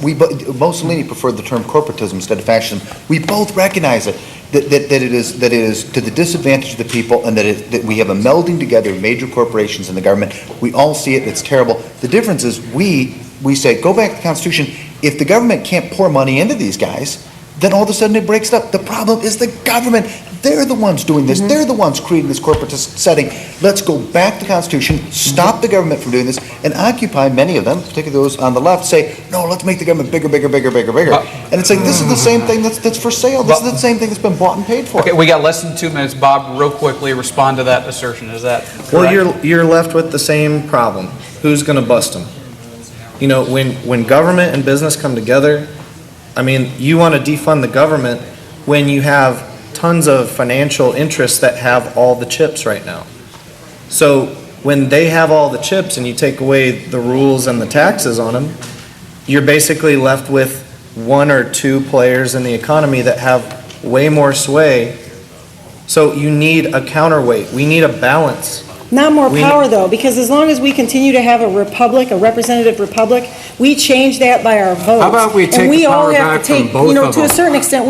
Mussolini preferred the term corporatism instead of fascism. We both recognize it. That it is to the disadvantage of the people, and that we have a melding together of major corporations and the government. We all see it. It's terrible. The difference is we say, go back to the Constitution. If the government can't pour money into these guys, then all of a sudden it breaks up. The problem is the government. They're the ones doing this. They're the ones creating this corporatist setting. Let's go back to the Constitution, stop the government from doing this, and Occupy, many of them, particularly those on the left, say, no, let's make the government bigger. And it's like, this is the same thing that's for sale. This is the same thing that's been bought and paid for. Okay, we got less than 2 minutes. Bob, real quickly respond to that assertion. Is that correct? Well, you're left with the same problem. Who's going to bust them? When government and business come together, you want to defund the government when you have tons of financial interests that have all the chips right now. So when they have all the chips and you take away the rules and the taxes on them, you're basically left with 1 or 2 players in the economy that have way more sway. So you need a counterweight. We need a balance. Not more power, though, because as long as we continue to have a republic, a representative republic, we change that by our votes. How about we take the power back from both of them? To a certain extent,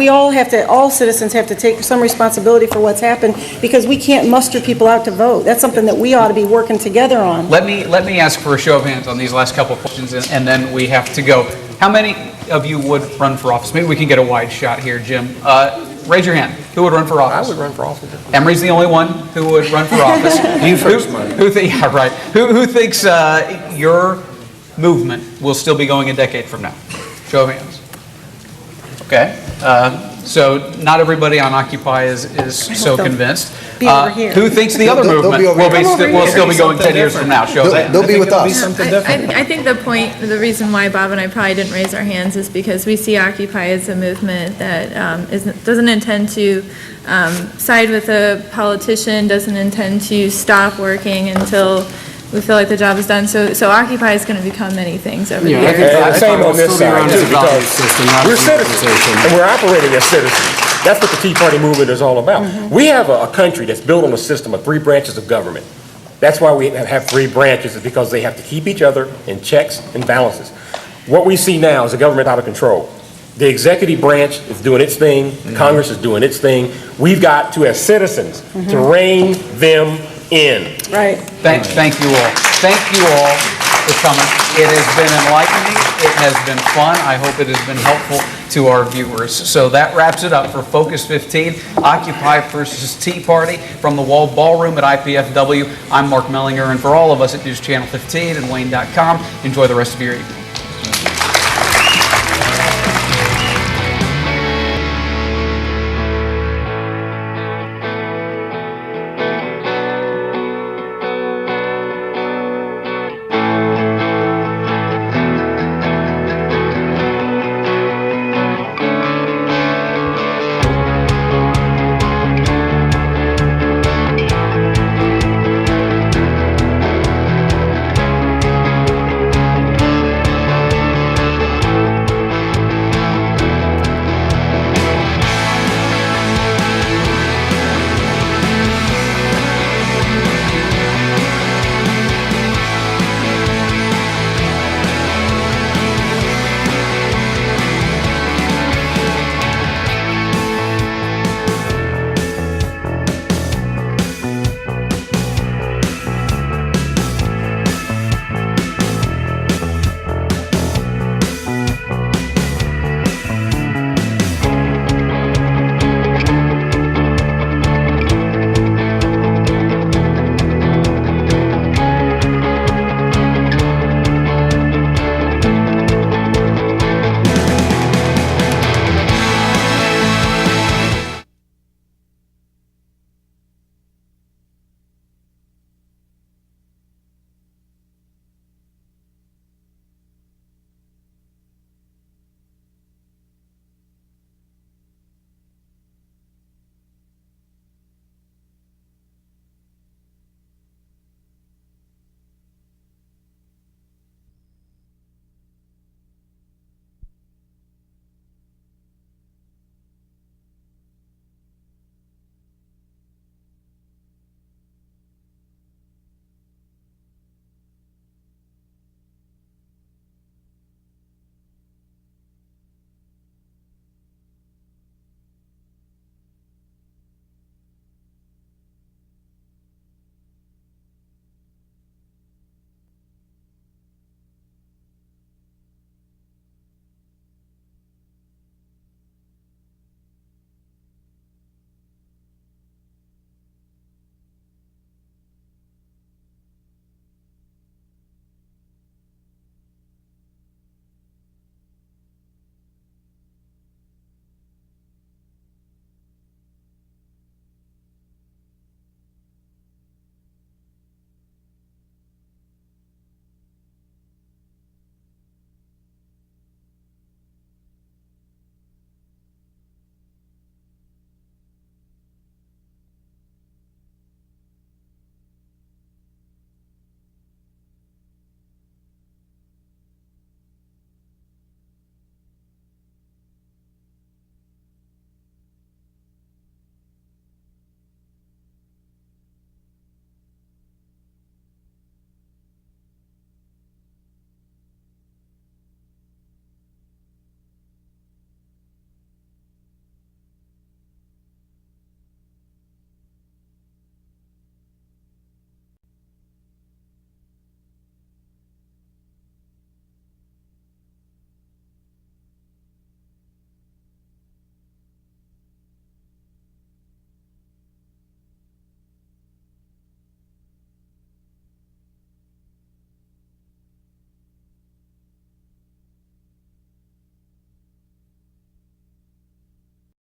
all citizens have to take some responsibility for what's happened, because we can't muster people out to vote. That's something that we ought to be working together on. Let me ask for a show of hands on these last couple of questions, and then we have to go. How many of you would run for office? Maybe we can get a wide shot here, Jim. Raise your hand. Who would run for office? I would run for office. Emery's the only one who would run for office. You first, Mike. Yeah, right. Who thinks your movement will still be going a decade from now? Show of hands. Okay. So not everybody on Occupy is so convinced. Be over here. Who thinks the other They'll movement be over will here. still be going 10 years from now? Show of hands. They'll be with us. I think the reason why Bob and I probably didn't raise our hands is because we see Occupy as a movement that doesn't intend to side with a politician, doesn't intend to stop working until we feel like the job is done. So Occupy is going to become many things over the Yeah, I years. think And same on this side, too, value because system, not we're a citizens, organization. and we're operating as citizens. That's what the Tea Party movement is all about. We have a country that's built on a system of 3 branches of government. That's why we have 3 branches, is because they have to keep each other in checks and balances. What we see now is a government out of control. The executive branch is doing its thing, Congress is doing its thing. We've got to, as citizens, to rein them in. Right. Thank you all. Thank you all for coming. It has been enlightening. It has been fun. I hope it has been helpful to our viewers. So that wraps it up for Focus 15, Occupy versus Tea Party from the Wall Ballroom at IPFW. I'm Mark Mellinger, and for all of us at News Channel 15 and Wayne.com, enjoy the rest of your evening.